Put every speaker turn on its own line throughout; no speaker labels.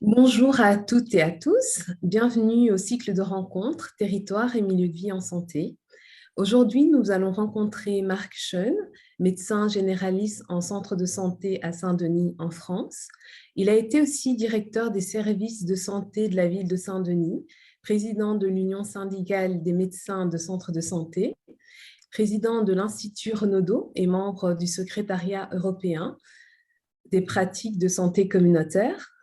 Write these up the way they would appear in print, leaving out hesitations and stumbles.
Bonjour à toutes et à tous, bienvenue au cycle de rencontres Territoire et milieu de vie en santé. Aujourd'hui, nous allons rencontrer Marc Schoen, médecin généraliste en centre de santé à Saint-Denis en France. Il a été aussi directeur des services de santé de la ville de Saint-Denis, président de l'Union syndicale des médecins de centres de santé, président de l'Institut Renaudot et membre du secrétariat européen des pratiques de santé communautaire,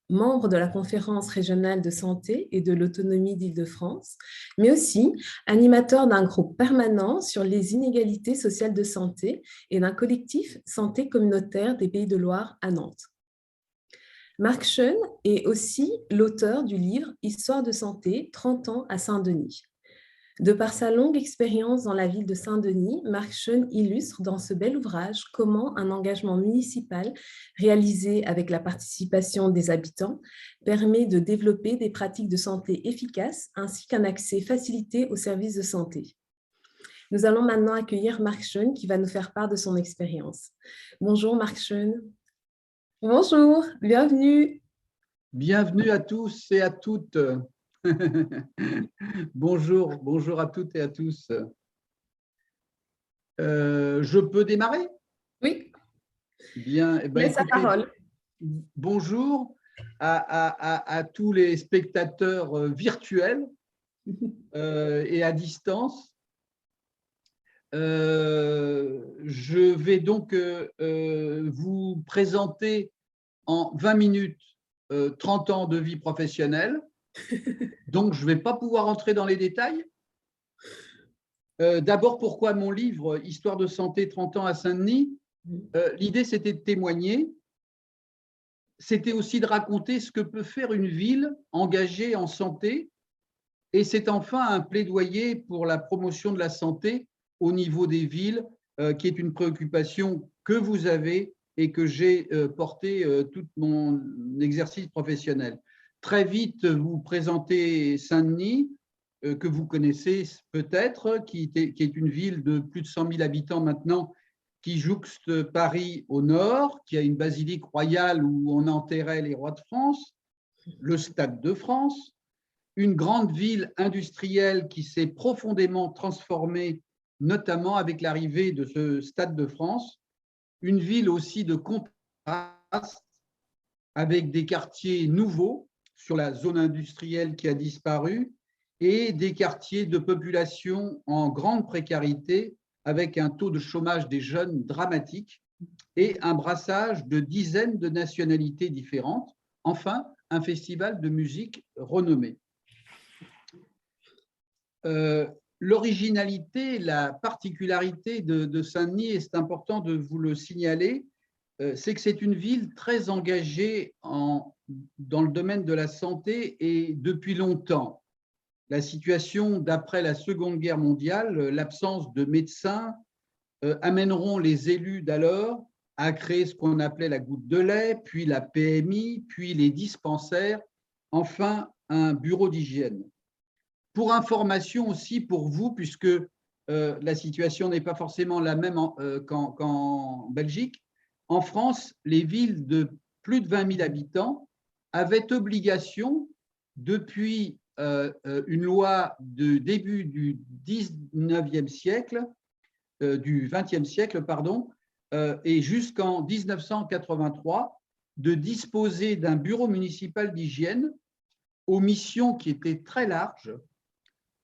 membre de la conférence régionale de santé et de l'autonomie d'Île-de-France, mais aussi animateur d'un groupe permanent sur les inégalités sociales de santé et d'un collectif santé communautaire des Pays de Loire à Nantes. Marc Schoen est aussi l'auteur du livre Histoire de santé, 30 ans à Saint-Denis. De par sa longue expérience dans la ville de Saint-Denis, Marc Schoen illustre dans ce bel ouvrage comment un engagement municipal réalisé avec la participation des habitants permet de développer des pratiques de santé efficaces ainsi qu'un accès facilité aux services de santé. Nous allons maintenant accueillir Marc Schoen qui va nous faire part de son expérience. Bonjour Marc Schoen. Bonjour, bienvenue.
Bienvenue à tous et à toutes. Bonjour à toutes et à tous. Je peux démarrer?
Oui.
Bien.
Laisse la parole.
Bonjour à tous les spectateurs virtuels et à distance. Je vais donc vous présenter en 20 minutes 30 ans de vie professionnelle. Donc, je ne vais pas pouvoir entrer dans les détails. D'abord, pourquoi mon livre « Histoire de santé, 30 ans à Saint-Denis » L'idée, c'était de témoigner. C'était aussi de raconter ce que peut faire une ville engagée en santé. Et c'est enfin un plaidoyer pour la promotion de la santé au niveau des villes, qui est une préoccupation que vous avez et que j'ai portée tout mon exercice professionnel. Très vite, vous présentez Saint-Denis, que vous connaissez peut-être, qui est une ville de plus de 100 000 habitants maintenant, qui jouxte Paris au nord, qui a une basilique royale où on enterrait les rois de France, le Stade de France, une grande ville industrielle qui s'est profondément transformée, notamment avec l'arrivée de ce Stade de France, une ville aussi de contraste, avec des quartiers nouveaux sur la zone industrielle qui a disparu et des quartiers de population en grande précarité, avec un taux de chômage des jeunes dramatique et un brassage de dizaines de nationalités différentes. Enfin, un festival de musique renommé. L'originalité, la particularité de Saint-Denis, et c'est important de vous le signaler, c'est que c'est une ville très engagée dans le domaine de la santé et depuis longtemps. La situation d'après la Seconde Guerre mondiale, l'absence de médecins amèneront les élus d'alors à créer ce qu'on appelait la goutte de lait, puis la PMI, puis les dispensaires, enfin un bureau d'hygiène. Pour information aussi pour vous, puisque la situation n'est pas forcément la même qu'en Belgique, en France, les villes de plus de 20 000 habitants avaient obligation, depuis une loi de début du 19e siècle, du 20e siècle, pardon, et jusqu'en 1983, de disposer d'un bureau municipal d'hygiène aux missions qui étaient très larges,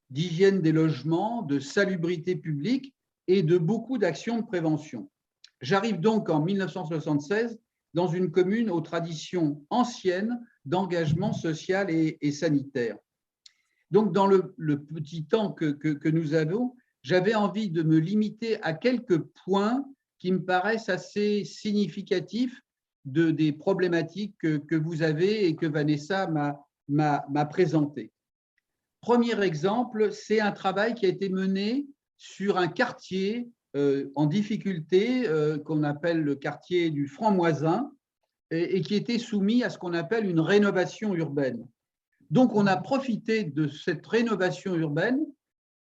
d'hygiène des logements, de salubrité publique et de beaucoup d'actions de prévention. J'arrive donc en 1976 dans une commune aux traditions anciennes d'engagement social et sanitaire. Donc, dans le petit temps que nous avons, j'avais envie de me limiter à quelques points qui me paraissent assez significatifs des problématiques que vous avez et que Vanessa m'a présentées. Premier exemple, c'est un travail qui a été mené sur un quartier en difficulté qu'on appelle le quartier du Franc-Moisin et qui était soumis à ce qu'on appelle une rénovation urbaine. Donc, on a profité de cette rénovation urbaine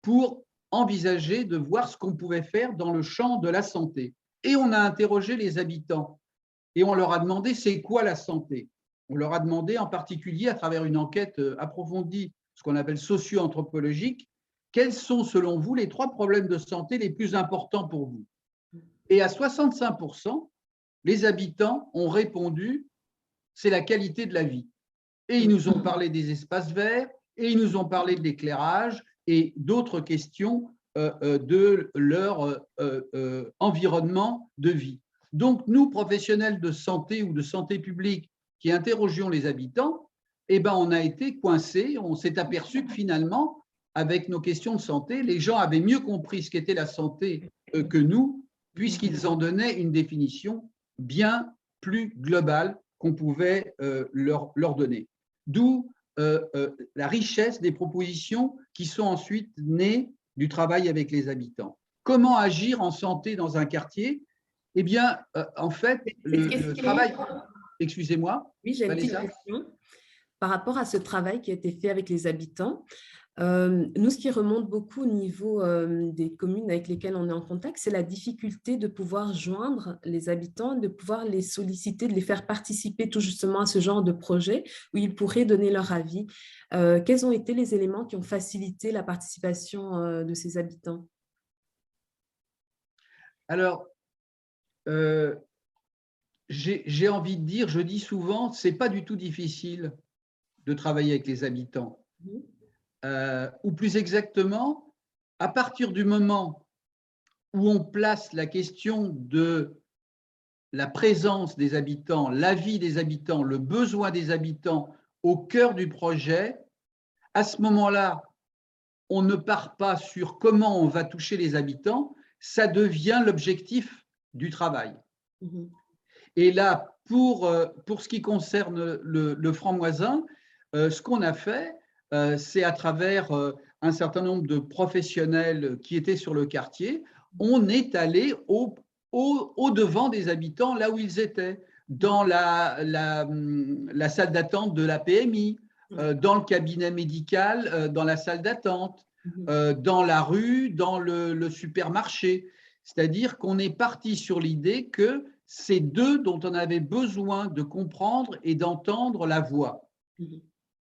pour envisager de voir ce qu'on pouvait faire dans le champ de la santé. Et on a interrogé les habitants et on leur a demandé c'est quoi la santé. On leur a demandé en particulier, à travers une enquête approfondie, ce qu'on appelle socio-anthropologique, quels sont selon vous les 3 problèmes de santé les plus importants pour vous? Et à 65%, les habitants ont répondu, c'est la qualité de la vie. Et ils nous ont parlé des espaces verts, et ils nous ont parlé de l'éclairage et d'autres questions de leur environnement de vie. Donc, nous, professionnels de santé ou de santé publique, qui interrogions les habitants, eh ben, on a été coincés. On s'est aperçu que finalement, avec nos questions de santé, les gens avaient mieux compris ce qu'était la santé que nous, puisqu'ils en donnaient une définition bien plus globale qu'on pouvait leur donner. D'où la richesse des propositions qui sont ensuite nées du travail avec les habitants. Comment agir en santé dans un quartier? Eh bien, en fait, le travail… Excusez-moi,
Oui, j'ai une petite
Vanessa.
question par rapport à ce travail qui a été fait avec les habitants. Nous, ce qui remonte beaucoup au niveau des communes avec lesquelles on est en contact, c'est la difficulté de pouvoir joindre les habitants, de pouvoir les solliciter, de les faire participer tout justement à ce genre de projet où ils pourraient donner leur avis. Quels ont été les éléments qui ont facilité la participation de ces habitants?
Alors, j'ai envie de dire, je dis souvent, ce n'est pas du tout difficile de travailler avec les habitants. Ou plus exactement, à partir du moment où on place la question de la présence des habitants, l'avis des habitants, le besoin des habitants au cœur du projet, à ce moment-là, on ne part pas sur comment on va toucher les habitants, ça devient l'objectif du travail. Et là, pour ce qui concerne le franc-moisin, ce qu'on a fait, c'est à travers un certain nombre de professionnels qui étaient sur le quartier, on est allé au-devant des habitants, là où ils étaient, dans la salle d'attente de la PMI, dans le cabinet médical, dans la salle d'attente, dans la rue, dans le supermarché. C'est-à-dire qu'on est parti sur l'idée que c'est d'eux dont on avait besoin de comprendre et d'entendre la voix.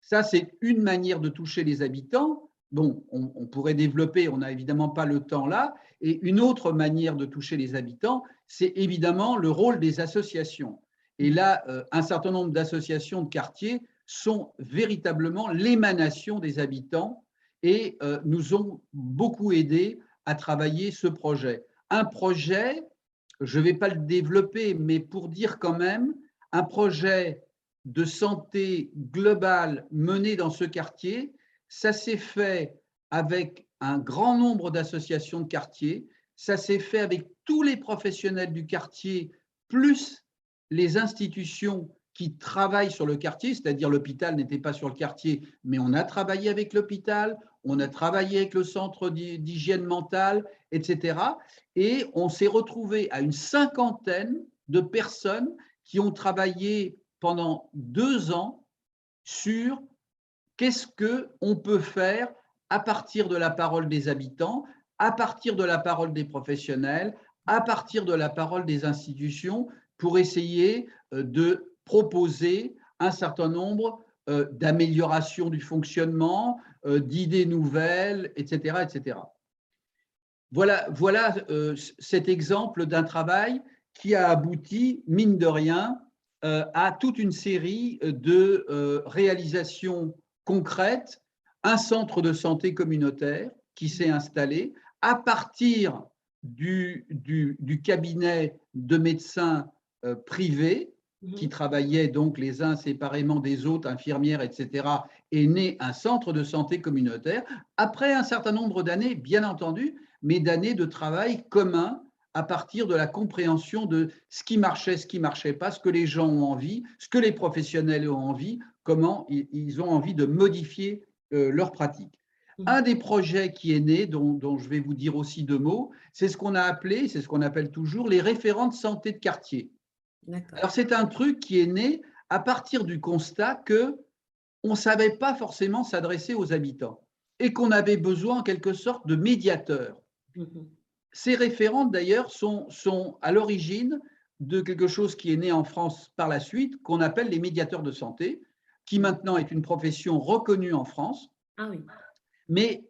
Ça, c'est une manière de toucher les habitants. Bon, on pourrait développer, on n'a évidemment pas le temps là. Et une autre manière de toucher les habitants, c'est évidemment le rôle des associations. Et là, un certain nombre d'associations de quartier sont véritablement l'émanation des habitants et nous ont beaucoup aidés à travailler ce projet. Un projet, je ne vais pas le développer, mais pour dire quand même, un projet de santé globale mené dans ce quartier, ça s'est fait avec un grand nombre d'associations de quartier, ça s'est fait avec tous les professionnels du quartier, plus les institutions qui travaillent sur le quartier, c'est-à-dire l'hôpital n'était pas sur le quartier, mais on a travaillé avec l'hôpital, on a travaillé avec le centre d'hygiène mentale, etc. Et on s'est retrouvé à une 50aine de personnes qui ont travaillé pendant 2 ans sur qu'est-ce qu'on peut faire à partir de la parole des habitants, à partir de la parole des professionnels, à partir de la parole des institutions, pour essayer de proposer un certain nombre d'améliorations du fonctionnement, d'idées nouvelles, etc. etc. Voilà cet exemple d'un travail qui a abouti, mine de rien, à toute une série de réalisations concrètes, un centre de santé communautaire qui s'est installé à partir du cabinet de médecins privés qui travaillaient donc les uns séparément des autres, infirmières, etc., est né un centre de santé communautaire, après un certain nombre d'années, bien entendu, mais d'années de travail commun à partir de la compréhension de ce qui ne marchait pas, ce que les gens ont envie, ce que les professionnels ont envie, comment ils ont envie de modifier leurs pratiques. Un des projets qui est né, dont je vais vous dire aussi 2 mots, c'est ce qu'on a appelé, c'est ce qu'on appelle toujours les référents de santé de quartier. Alors, c'est un truc qui est né à partir du constat qu'on ne savait pas forcément s'adresser aux habitants et qu'on avait besoin en quelque sorte de médiateurs. Ces référents, d'ailleurs, sont à l'origine de quelque chose qui est né en France par la suite, qu'on appelle les médiateurs de santé, qui maintenant est une profession reconnue en France.
Ah oui.
Mais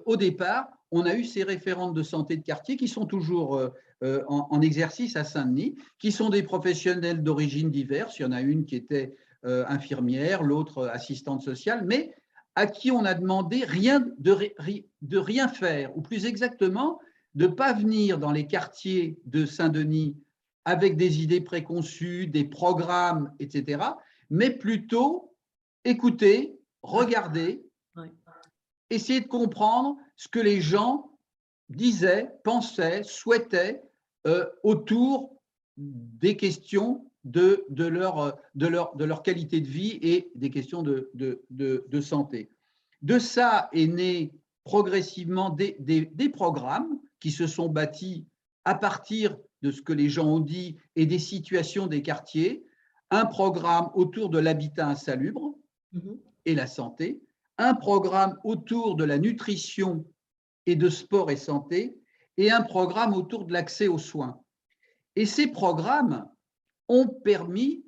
au départ, on a eu ces référentes de santé de quartier qui sont toujours en exercice à Saint-Denis, qui sont des professionnels d'origine diverses. Il y en a une qui était infirmière, l'autre assistante sociale, mais à qui on a demandé de rien faire, ou plus exactement, de ne pas venir dans les quartiers de Saint-Denis avec des idées préconçues, des programmes, etc., mais plutôt écouter, regarder,
Ouais.
essayer de comprendre ce que les gens disaient, pensaient, souhaitaient autour des questions de leur qualité de vie et des questions de santé. De ça est né progressivement des programmes qui se sont bâtis à partir de ce que les gens ont dit et des situations des quartiers, un programme autour de l'habitat insalubre et la santé, un programme autour de la nutrition et de sport et santé, et un programme autour de l'accès aux soins. Et ces programmes ont permis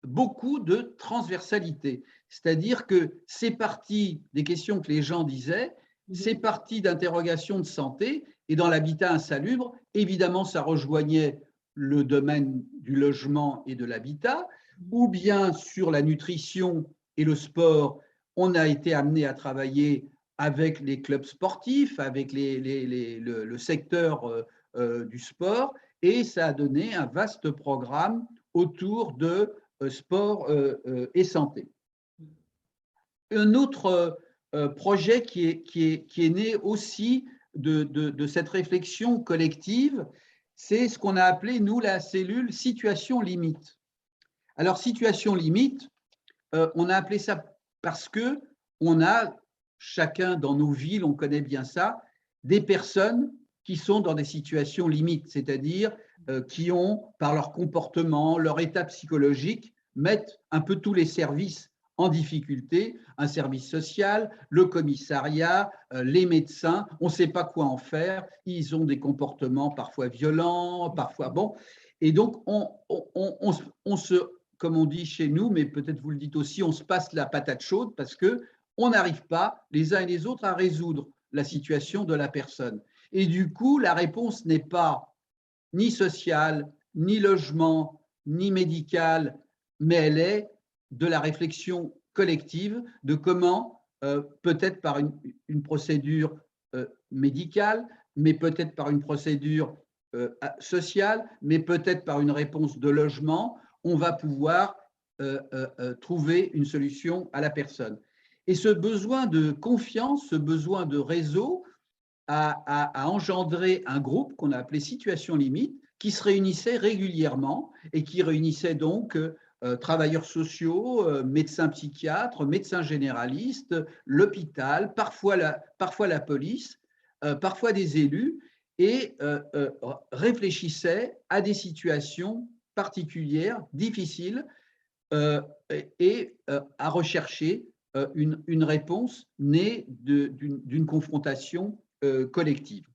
beaucoup de transversalité, c'est-à-dire que c'est parti des questions que les gens disaient, c'est parti d'interrogations de santé, et dans l'habitat insalubre, évidemment, ça rejoignait le domaine du logement et de l'habitat, ou bien sur la nutrition et le sport, on a été amené à travailler avec les clubs sportifs, avec le secteur du sport, et ça a donné un vaste programme autour de sport et santé. Un autre projet qui est né aussi de cette réflexion collective, c'est ce qu'on a appelé, nous, la cellule situation limite. Alors, situation limite, on a appelé ça parce que on a, chacun dans nos villes, on connaît bien ça, des personnes qui sont dans des situations limites, c'est-à-dire qui ont, par leur comportement, leur état psychologique, mettent un peu tous les services en difficulté, un service social, le commissariat, les médecins, on ne sait pas quoi en faire, ils ont des comportements parfois violents, parfois bon, et donc on se, comme on dit chez nous, mais peut-être vous le dites aussi, on se passe la patate chaude parce qu'on n'arrive pas, les uns et les autres, à résoudre la situation de la personne. Et du coup, la réponse n'est pas ni sociale, ni logement, ni médicale, mais elle est de la réflexion collective de comment, peut-être par une procédure médicale, mais peut-être par une procédure sociale, mais peut-être par une réponse de logement, on va pouvoir trouver une solution à la personne. Et ce besoin de confiance, ce besoin de réseau a engendré un groupe qu'on a appelé Situation Limite, qui se réunissait régulièrement et qui réunissait donc travailleurs sociaux, médecins psychiatres, médecins généralistes, l'hôpital, parfois la police, parfois des élus, et réfléchissait à des situations particulières, difficiles, et à rechercher une réponse née d'une confrontation collective.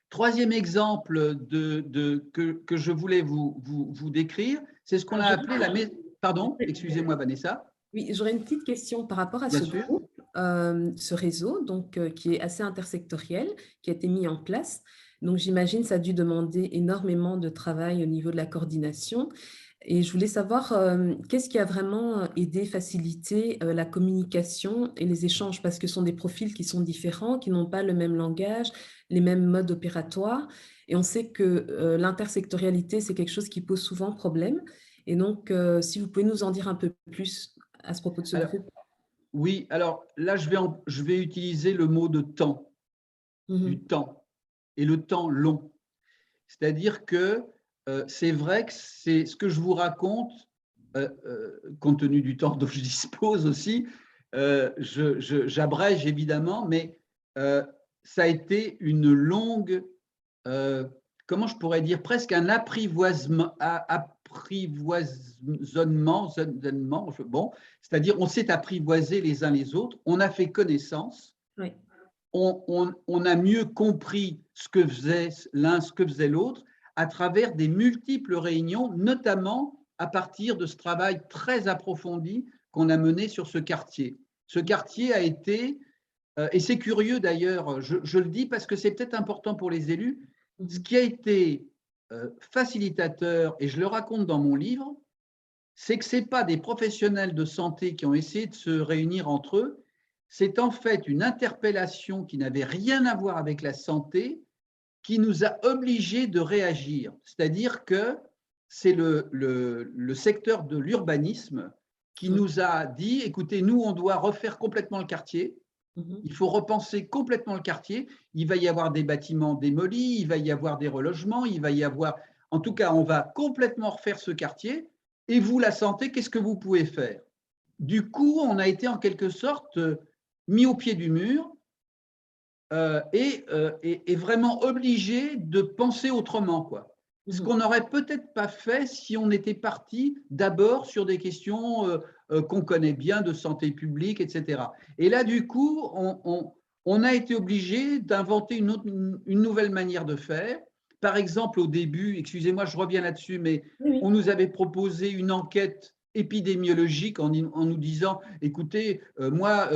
Troisième exemple que je voulais vous décrire, c'est ce qu'on a appelé la… Pardon, excusez-moi Vanessa.
Oui, j'aurais une petite question par rapport à
Bien
ce
sûr.
groupe, ce réseau, donc, qui est assez intersectoriel, qui a été mis en place. Donc, j'imagine que ça a dû demander énormément de travail au niveau de la coordination. Et je voulais savoir qu'est-ce qui a vraiment aidé, facilité la communication et les échanges, parce que ce sont des profils qui sont différents, qui n'ont pas le même langage, les mêmes modes opératoires. Et on sait que l'intersectorialité, c'est quelque chose qui pose souvent problème. Et donc, si vous pouvez nous en dire un peu plus à ce propos de ce groupe.
Oui, alors là, je vais utiliser le mot de temps, du temps, et le temps long. C'est-à-dire que c'est vrai que c'est ce que je vous raconte, compte tenu du temps dont je dispose aussi, j'abrège évidemment, mais ça a été une longue, comment je pourrais dire, presque un apprivoisement, bon, c'est-à-dire on s'est apprivoisé les uns les autres, on a fait connaissance,
Oui.
on a mieux compris ce que faisait l'un, ce que faisait l'autre, à travers des multiples réunions, notamment à partir de ce travail très approfondi qu'on a mené sur ce quartier. Ce quartier a été, et c'est curieux d'ailleurs, je le dis parce que c'est peut-être important pour les élus, ce qui a été facilitateur, et je le raconte dans mon livre, c'est que ce n'est pas des professionnels de santé qui ont essayé de se réunir entre eux, c'est en fait une interpellation qui n'avait rien à voir avec la santé qui nous a obligés de réagir. C'est-à-dire que c'est le secteur de l'urbanisme qui nous a dit, écoutez, nous, on doit refaire complètement le quartier, il faut repenser complètement le quartier, il va y avoir des bâtiments démolis, il va y avoir des relogements, il va y avoir… En tout cas, on va complètement refaire ce quartier. Et vous, la santé, qu'est-ce que vous pouvez faire? Du coup, on a été en quelque sorte mis au pied du mur et vraiment obligé de penser autrement, quoi. Ce qu'on n'aurait peut-être pas fait si on était parti d'abord sur des questions qu'on connaît bien de santé publique, etc. Et là, du coup, on a été obligé d'inventer une nouvelle manière de faire. Par exemple, au début, excusez-moi, je reviens là-dessus, mais
Oui,
on nous avait proposé une enquête épidémiologique en nous disant, écoutez, moi,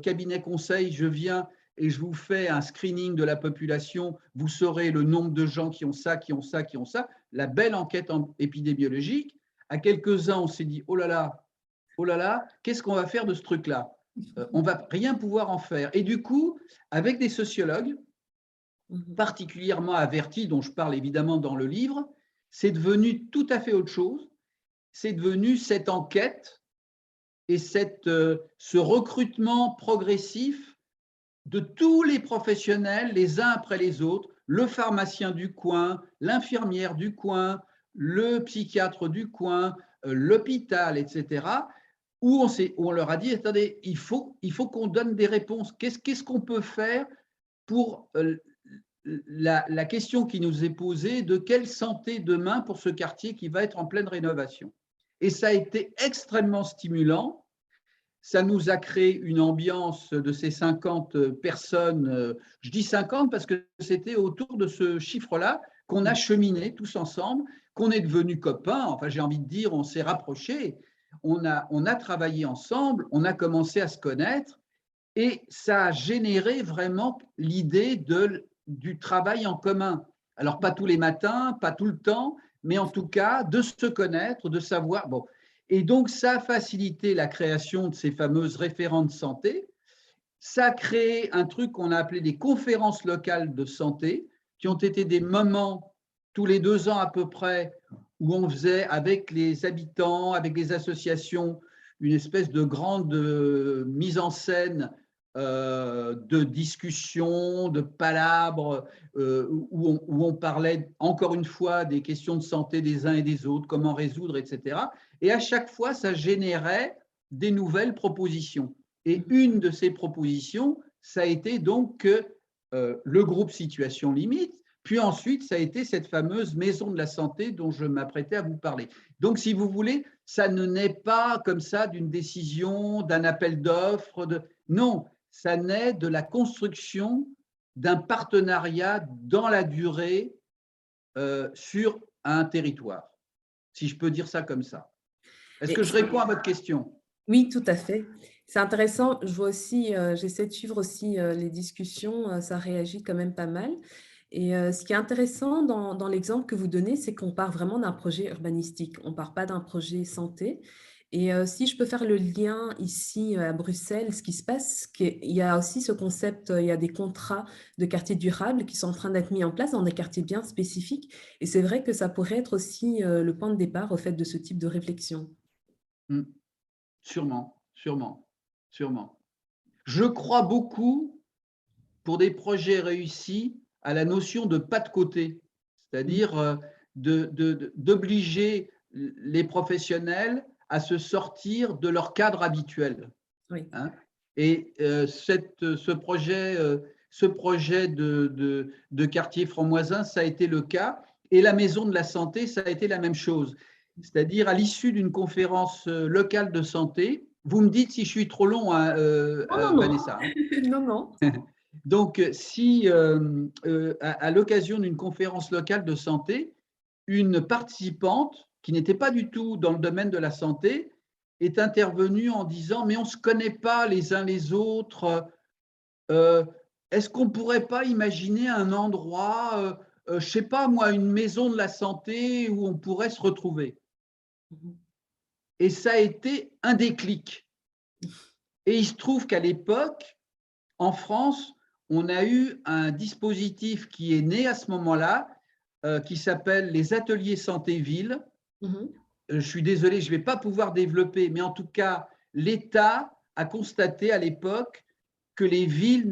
cabinet conseil, je viens et je vous fais un screening de la population, vous saurez le nombre de gens qui ont ça, qui ont ça, qui ont ça. La belle enquête épidémiologique. À quelques-uns, on s'est dit, oh là là, qu'est-ce qu'on va faire de ce truc-là? On ne va rien pouvoir en faire. Et du coup, avec des sociologues particulièrement avertis, dont je parle évidemment dans le livre, c'est devenu tout à fait autre chose. C'est devenu cette enquête et ce recrutement progressif de tous les professionnels, les uns après les autres, le pharmacien du coin, l'infirmière du coin, le psychiatre du coin, l'hôpital, etc., où on leur a dit, attendez, il faut qu'on donne des réponses. Qu'est-ce qu'on peut faire pour la question qui nous est posée de quelle santé demain pour ce quartier qui va être en pleine rénovation? Et ça a été extrêmement stimulant. Ça nous a créé une ambiance de ces 50 personnes. Je dis 50 parce que c'était autour de ce chiffre-là qu'on a cheminé tous ensemble, qu'on est devenus copains. Enfin, j'ai envie de dire, on s'est rapprochés. On a travaillé ensemble, on a commencé à se connaître et ça a généré vraiment l'idée du travail en commun. Alors, pas tous les matins, pas tout le temps, mais en tout cas, de se connaître, de savoir… Bon. Et donc, ça a facilité la création de ces fameuses référentes santé. Ça a créé un truc qu'on a appelé des conférences locales de santé, qui ont été des moments tous les 2 ans à peu près, où on faisait avec les habitants, avec les associations, une espèce de grande mise en scène de discussions, de palabres, où on parlait encore une fois des questions de santé des uns et des autres, comment résoudre, etc. Et à chaque fois, ça générait des nouvelles propositions. Et une de ces propositions, ça a été donc que le groupe Situation Limite, puis ensuite, ça a été cette fameuse maison de la santé dont je m'apprêtais à vous parler. Donc, si vous voulez, ça ne naît pas comme ça d'une décision, d'un appel d'offres. Non, ça naît de la construction d'un partenariat dans la durée sur un territoire, si je peux dire ça comme ça. Est-ce que je réponds à votre question?
Oui, tout à fait. C'est intéressant. Je vois aussi, j'essaie de suivre aussi les discussions, ça réagit quand même pas mal. Et ce qui est intéressant dans l'exemple que vous donnez, c'est qu'on part vraiment d'un projet urbanistique. On ne part pas d'un projet santé. Et si je peux faire le lien ici à Bruxelles, ce qui se passe, c'est qu'il y a aussi ce concept, il y a des contrats de quartiers durables qui sont en train d'être mis en place dans des quartiers bien spécifiques. Et c'est vrai que ça pourrait être aussi le point de départ au fait de ce type de réflexion.
Sûrement, sûrement, sûrement. Je crois beaucoup, pour des projets réussis, à la notion de pas de côté, c'est-à-dire d'obliger les professionnels à se sortir de leur cadre habituel.
Oui.
Hein. Et ce projet de quartier franc-moisin, ça a été le cas. Et la maison de la santé, ça a été la même chose. C'est-à-dire, à l'issue d'une conférence locale de santé, vous me dites si je suis trop long, hein,
Non, non, non.
Vanessa.
Non, non.
Donc, si à l'occasion d'une conférence locale de santé, une participante qui n'était pas du tout dans le domaine de la santé est intervenue en disant « Mais on ne se connaît pas les uns les autres. Est-ce qu'on ne pourrait pas imaginer un endroit, je ne sais pas moi, une maison de la santé où on pourrait se retrouver ?» Et ça a été un déclic. Et il se trouve qu'à l'époque, en France, on a eu un dispositif qui est né à ce moment-là, qui s'appelle les ateliers santé-ville. Je suis désolé, je ne vais pas pouvoir développer, mais en tout cas, l'État a constaté à l'époque que les villes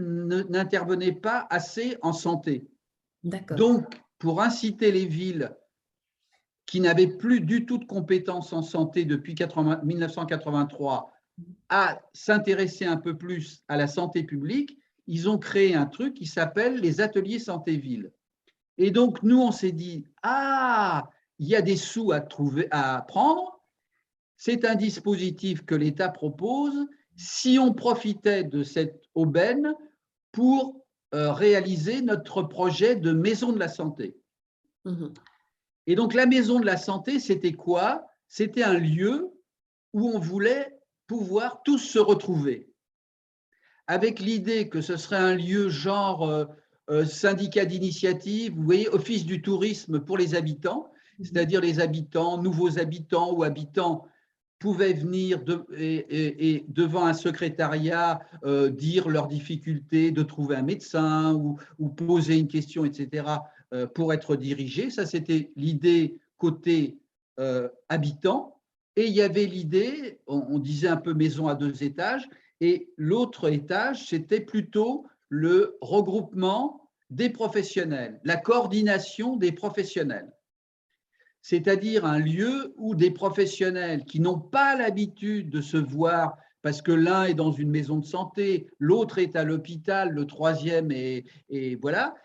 n'intervenaient pas assez en santé. Donc, pour inciter les villes qui n'avaient plus du tout de compétences en santé depuis 1983 à s'intéresser un peu plus à la santé publique, ils ont créé un truc qui s'appelle les ateliers santé-ville. Et donc, nous, on s'est dit, ah, il y a des sous à prendre, c'est un dispositif que l'État propose, si on profitait de cette aubaine pour réaliser notre projet de maison de la santé. Et donc, la maison de la santé, c'était quoi? C'était un lieu où on voulait pouvoir tous se retrouver, avec l'idée que ce serait un lieu genre syndicat d'initiative, vous voyez, office du tourisme pour les habitants, c'est-à-dire les habitants, nouveaux habitants ou habitants pouvaient venir et devant un secrétariat dire leurs difficultés de trouver un médecin ou poser une question, etc., pour être dirigés. Ça, c'était l'idée côté habitant. Et il y avait l'idée, on disait un peu maison à 2 étages, et l'autre étage, c'était plutôt le regroupement des professionnels, la coordination des professionnels. C'est-à-dire un lieu où des professionnels qui n'ont pas l'habitude de se voir parce que l'un est dans une maison de santé, l'autre est à l'hôpital, le troisième et voilà,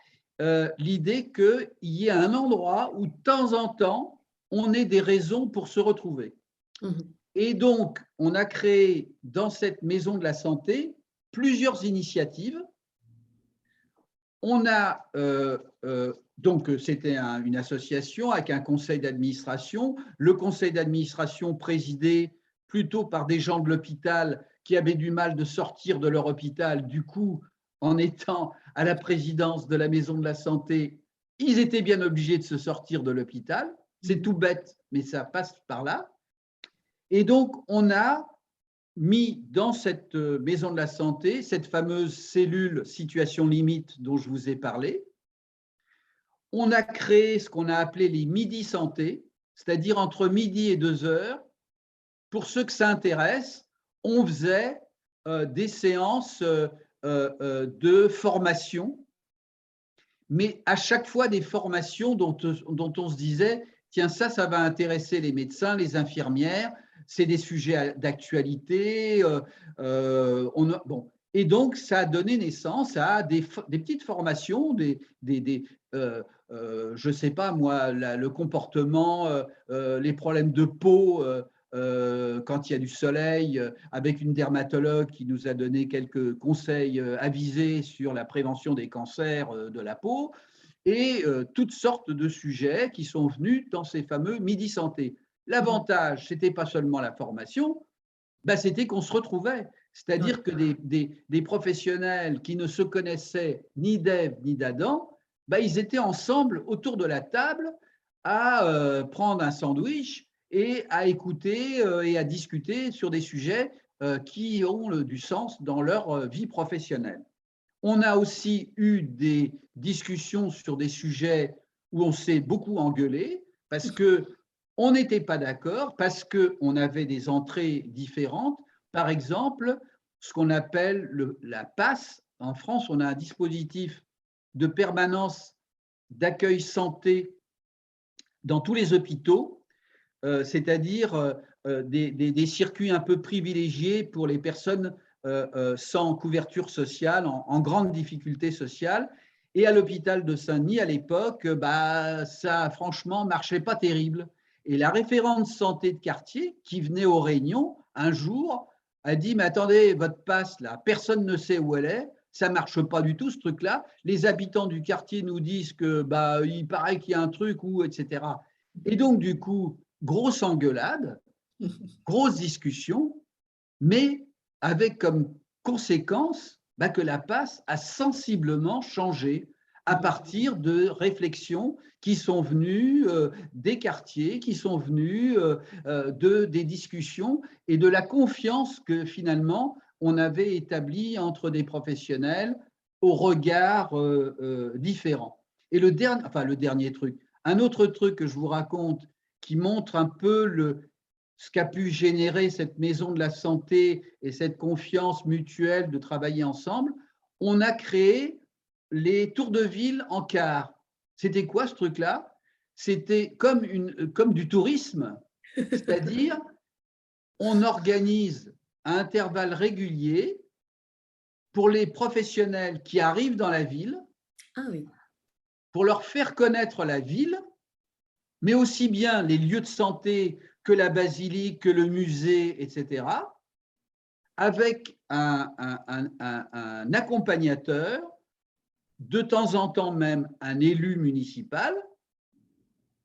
l'idée qu'il y ait un endroit où de temps en temps, on ait des raisons pour se retrouver. Et donc, on a créé dans cette maison de la santé plusieurs initiatives. On a donc c'était une association avec un conseil d'administration. Le conseil d'administration présidé plutôt par des gens de l'hôpital qui avaient du mal de sortir de leur hôpital. Du coup, en étant à la présidence de la maison de la santé, ils étaient bien obligés de se sortir de l'hôpital. C'est tout bête, mais ça passe par là. Et donc, on a mis dans cette maison de la santé cette fameuse cellule situation limite dont je vous ai parlé. On a créé ce qu'on a appelé les midi santé, c'est-à-dire entre midi et 2 heures. Pour ceux que ça intéresse, on faisait des séances de formation, mais à chaque fois des formations dont on se disait, tiens, ça va intéresser les médecins, les infirmières, c'est des sujets d'actualité. Bon. Et donc, ça a donné naissance à des petites formations, je ne sais pas moi, le comportement, les problèmes de peau quand il y a du soleil, avec une dermatologue qui nous a donné quelques conseils avisés sur la prévention des cancers de la peau, et toutes sortes de sujets qui sont venus dans ces fameux Midi Santé. L'avantage, ce n'était pas seulement la formation, c'était qu'on se retrouvait. C'est-à-dire que des professionnels qui ne se connaissaient ni d'Ève ni d'Adam, ils étaient ensemble autour de la table à prendre un sandwich et à écouter et à discuter sur des sujets qui ont du sens dans leur vie professionnelle. On a aussi eu des discussions sur des sujets où on s'est beaucoup engueulé parce qu'on n'était pas d'accord, parce qu'on avait des entrées différentes. Par exemple, ce qu'on appelle la PASS. En France, on a un dispositif de permanence d'accueil santé dans tous les hôpitaux, c'est-à-dire des circuits un peu privilégiés pour les personnes sans couverture sociale, en grande difficulté sociale. Et à l'hôpital de Saint-Denis, à l'époque, ça franchement marchait pas terrible. Et la référente santé de quartier, qui venait aux réunions, un jour, a dit « Mais attendez, votre passe, là, personne ne sait où elle est, ça ne marche pas du tout, ce truc-là. Les habitants du quartier nous disent que il paraît qu'il y a un truc, etc. » Et donc, du coup, grosse engueulade, grosse discussion, mais avec comme conséquence que la passe a sensiblement changé à partir de réflexions qui sont venues des quartiers, qui sont venues des discussions et de la confiance que finalement on avait établie entre des professionnels au regard différent. Et le dernier truc, un autre truc que je vous raconte qui montre un peu ce qu'a pu générer cette maison de la santé et cette confiance mutuelle de travailler ensemble, on a créé les tours de ville en car. C'était quoi ce truc-là? C'était comme du tourisme, c'est-à-dire on organise à intervalles réguliers pour les professionnels qui arrivent dans la ville,
Ah oui.
pour leur faire connaître la ville, mais aussi bien les lieux de santé que la basilique, que le musée, etc., avec un accompagnateur, de temps en temps même un élu municipal,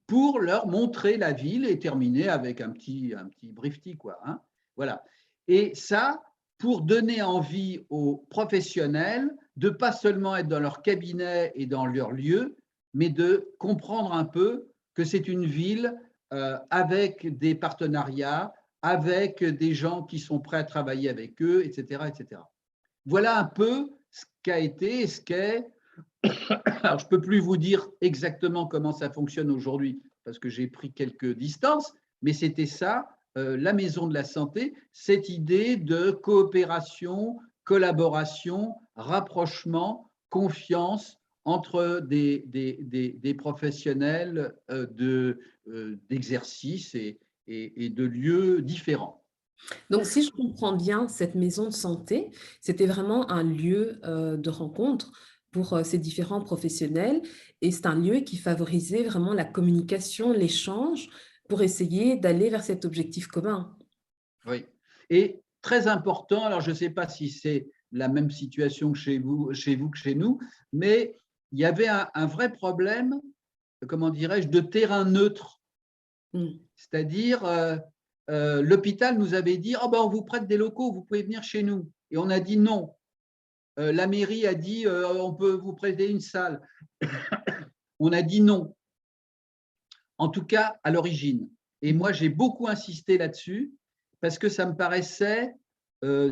pour leur montrer la ville et terminer avec un petit briefing, quoi. Hein, voilà. Et ça, pour donner envie aux professionnels de pas seulement être dans leur cabinet et dans leur lieu, mais de comprendre un peu que c'est une ville avec des partenariats, avec des gens qui sont prêts à travailler avec eux, etc., etc. Voilà un peu ce qu'a été et ce qu'est. Alors, je ne peux plus vous dire exactement comment ça fonctionne aujourd'hui parce que j'ai pris quelques distances, mais c'était ça, la maison de la santé, cette idée de coopération, collaboration, rapprochement, confiance entre des professionnels d'exercice et de lieux différents.
Donc, si je comprends bien, cette maison de santé, c'était vraiment un lieu de rencontre pour ces différents professionnels et c'est un lieu qui favorisait vraiment la communication, l'échange pour essayer d'aller vers cet objectif commun.
Oui. Et très important, alors je ne sais pas si c'est la même situation que chez vous que chez nous, mais il y avait un vrai problème, comment dirais-je, de terrain neutre.
Mm.
C'est-à-dire, l'hôpital nous avait dit oh ben, on vous prête des locaux, vous pouvez venir chez nous. Et on a dit non. La mairie a dit on peut vous prêter une salle. On a dit non. En tout cas, à l'origine. Et moi, j'ai beaucoup insisté là-dessus parce que ça me paraissait,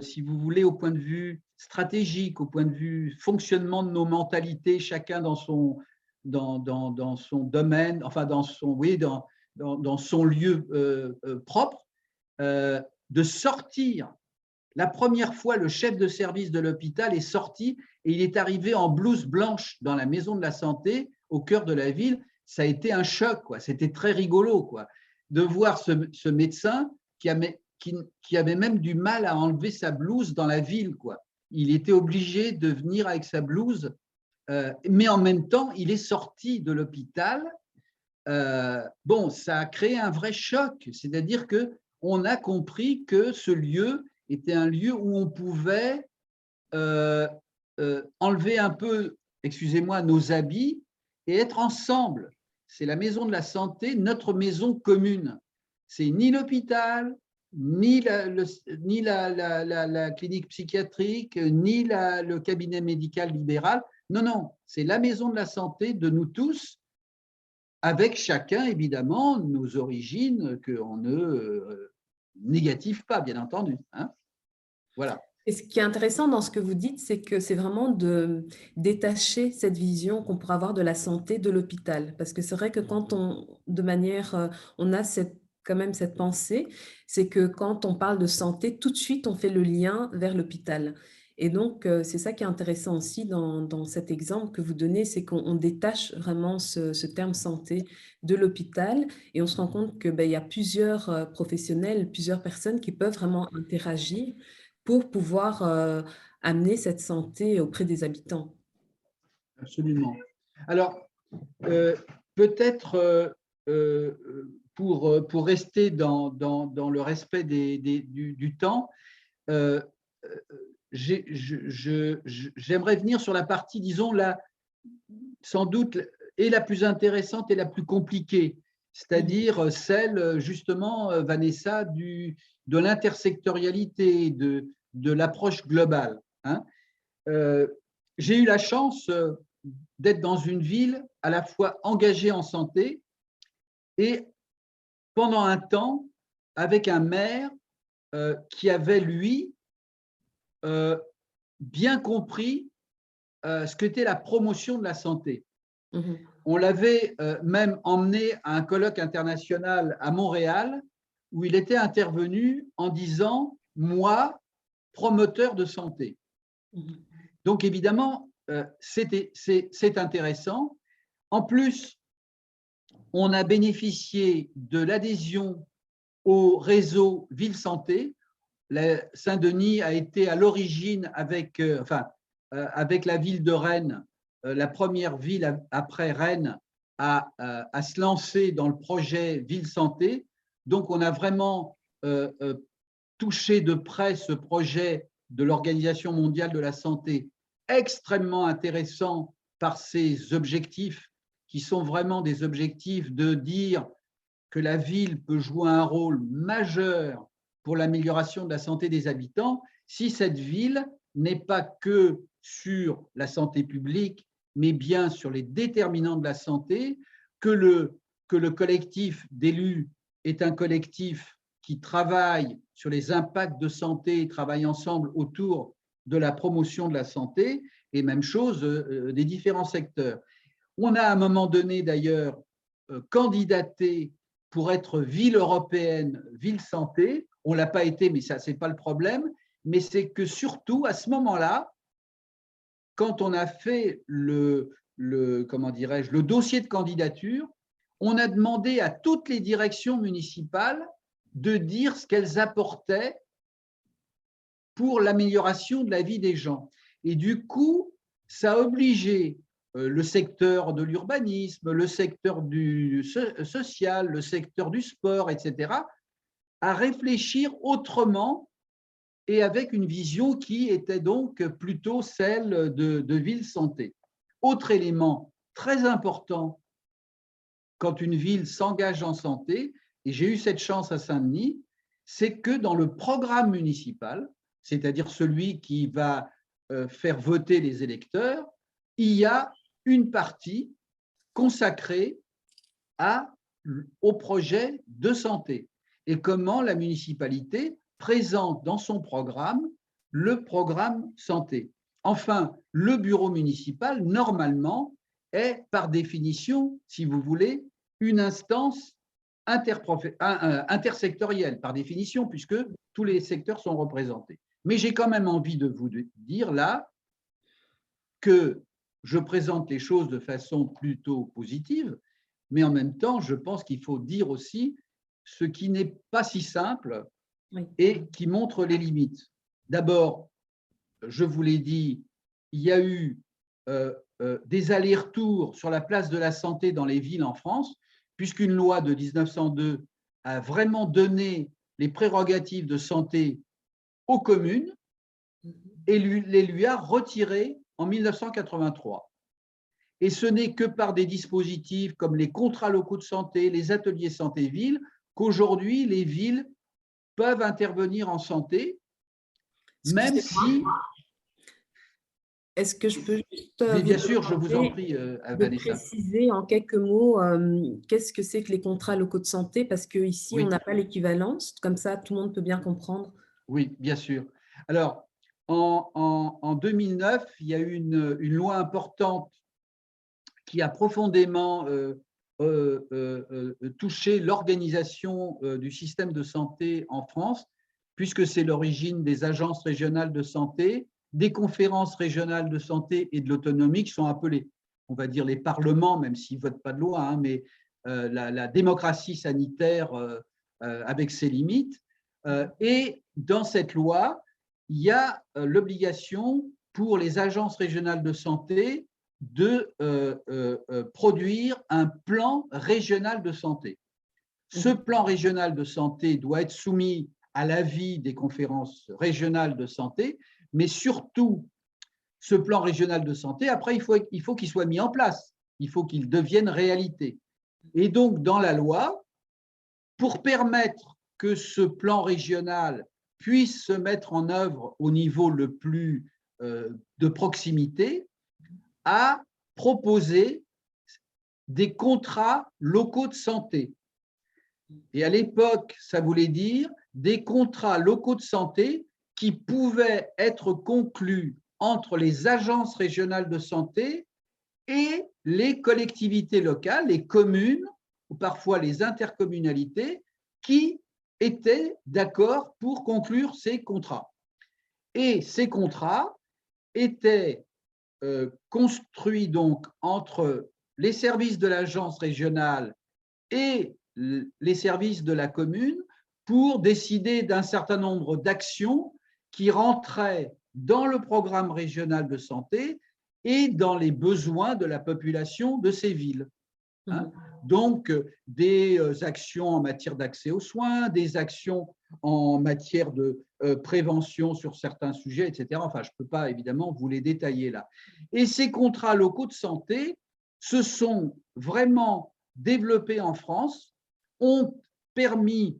si vous voulez, au point de vue stratégique, au point de vue fonctionnement de nos mentalités, chacun dans son domaine, enfin dans son lieu propre, de sortir. La première fois, le chef de service de l'hôpital est sorti et il est arrivé en blouse blanche dans la maison de la santé, au cœur de la ville. Ça a été un choc, quoi. C'était très rigolo, quoi, de voir ce médecin qui avait même du mal à enlever sa blouse dans la ville, quoi. Il était obligé de venir avec sa blouse, mais en même temps, il est sorti de l'hôpital. Bon, ça a créé un vrai choc, c'est-à-dire qu'on a compris que ce lieu était un lieu où on pouvait enlever un peu, excusez-moi, nos habits et être ensemble. C'est la maison de la santé, notre maison commune. C'est ni l'hôpital, ni la clinique psychiatrique, ni le cabinet médical libéral. Non, non, c'est la maison de la santé de nous tous, avec chacun, évidemment, nos origines qu'on ne négative pas, bien entendu. Hein, voilà.
Et ce qui est intéressant dans ce que vous dites, c'est que c'est vraiment de détacher cette vision qu'on pourrait avoir de la santé de l'hôpital. Parce que c'est vrai que quand de manière, on a quand même cette pensée, c'est que quand on parle de santé, tout de suite, on fait le lien vers l'hôpital. Et donc, c'est ça qui est intéressant aussi dans cet exemple que vous donnez, c'est qu'on détache vraiment ce terme santé de l'hôpital et on se rend compte que, ben, il y a plusieurs professionnels, plusieurs personnes qui peuvent vraiment interagir pour pouvoir amener cette santé auprès des habitants.
Absolument. Alors, peut-être pour rester dans le respect du temps, j'aimerais venir sur la partie, disons, sans doute, et la plus intéressante et la plus compliquée. c'est-à-dire celle, justement, Vanessa, de l'intersectorialité, de l'approche globale. Hein. J'ai eu la chance d'être dans une ville à la fois engagée en santé et pendant un temps avec un maire qui avait, lui, bien compris ce qu'était la promotion de la santé. On l'avait même emmené à un colloque international à Montréal où il était intervenu en disant « moi, promoteur de santé ». Donc, évidemment, c'est intéressant. En plus, on a bénéficié de l'adhésion au réseau Ville Santé. Saint-Denis a été à l'origine avec la ville de Rennes, la première ville après Rennes à se lancer dans le projet Ville Santé. Donc, on a vraiment touché de près ce projet de l'Organisation mondiale de la santé, extrêmement intéressant par ses objectifs, qui sont vraiment des objectifs de dire que la ville peut jouer un rôle majeur pour l'amélioration de la santé des habitants si cette ville n'est pas que sur la santé publique, mais bien sur les déterminants de la santé, que le collectif d'élus est un collectif qui travaille sur les impacts de santé, travaille ensemble autour de la promotion de la santé, et même chose des différents secteurs. On a à un moment donné d'ailleurs candidaté pour être ville européenne, ville santé. On ne l'a pas été, mais ça, ce n'est pas le problème. Mais c'est que surtout, à ce moment-là, quand on a fait comment dirais-je, le dossier de candidature, on a demandé à toutes les directions municipales de dire ce qu'elles apportaient pour l'amélioration de la vie des gens. Et du coup, ça a obligé le secteur de l'urbanisme, le secteur du social, le secteur du sport, etc., à réfléchir autrement et avec une vision qui était donc plutôt celle de ville santé. Autre élément très important quand une ville s'engage en santé, et j'ai eu cette chance à Saint-Denis, c'est que dans le programme municipal, c'est-à-dire celui qui va faire voter les électeurs, il y a une partie consacrée au projet de santé et comment la municipalité présente dans son programme le programme santé. Enfin, le bureau municipal, normalement, est par définition, si vous voulez, une instance intersectorielle, par définition, puisque tous les secteurs sont représentés. Mais j'ai quand même envie de vous dire là que je présente les choses de façon plutôt positive, mais en même temps, je pense qu'il faut dire aussi ce qui n'est pas si simple et qui montre les limites. D'abord, je vous l'ai dit, il y a eu des allers-retours sur la place de la santé dans les villes en France, puisqu'une loi de 1902 a vraiment donné les prérogatives de santé aux communes et les lui a retirées en 1983. Et ce n'est que par des dispositifs comme les contrats locaux de santé, les ateliers santé-ville, qu'aujourd'hui, les villes peuvent intervenir en santé, même si…
Est-ce que je peux juste
Mais
vous
bien sûr, je vous en prie,
de
Vanessa.
préciser en quelques mots qu'est-ce que c'est que les contrats locaux de santé, parce qu'ici,
Oui.
on n'a pas l'équivalence, comme ça, tout le monde peut bien comprendre.
Oui, bien sûr. Alors, en 2009, il y a eu une loi importante qui a profondément touché l'organisation du système de santé en France, puisque c'est l'origine des agences régionales de santé, des conférences régionales de santé et de l'autonomie, qui sont un peu on va dire les parlements, même s'ils ne votent pas de loi, hein, mais la démocratie sanitaire avec ses limites. Et dans cette loi, il y a l'obligation pour les agences régionales de santé de produire un plan régional de santé. Ce plan régional de santé doit être soumis à l'avis des conférences régionales de santé, mais surtout, ce plan régional de santé, après, il faut qu'il soit mis en place, il faut qu'il devienne réalité. Et donc, dans la loi, pour permettre que ce plan régional puisse se mettre en œuvre au niveau le plus de proximité, a proposé des contrats locaux de santé. Et à l'époque, ça voulait dire des contrats locaux de santé qui pouvaient être conclus entre les agences régionales de santé et les collectivités locales, les communes ou parfois les intercommunalités qui étaient d'accord pour conclure ces contrats. Et ces contrats étaient construits donc entre les services de l'agence régionale et les services de la commune pour décider d'un certain nombre d'actions qui rentraient dans le programme régional de santé et dans les besoins de la population de ces villes. Donc, des actions en matière d'accès aux soins, des actions en matière de prévention sur certains sujets, etc. Enfin, je ne peux pas évidemment vous les détailler là. Et ces contrats locaux de santé se sont vraiment développés en France, ont permis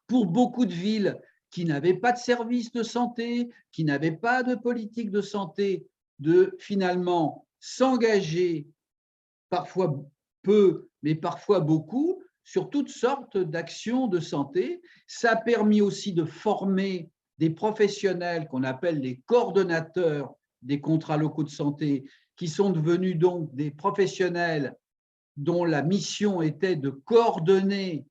pour beaucoup de villes qui n'avaient pas de service de santé, qui n'avaient pas de politique de santé, de finalement s'engager, parfois peu, mais parfois beaucoup, sur toutes sortes d'actions de santé. Ça a permis aussi de former des professionnels qu'on appelle les coordonnateurs des contrats locaux de santé, qui sont devenus donc des professionnels dont la mission était de coordonner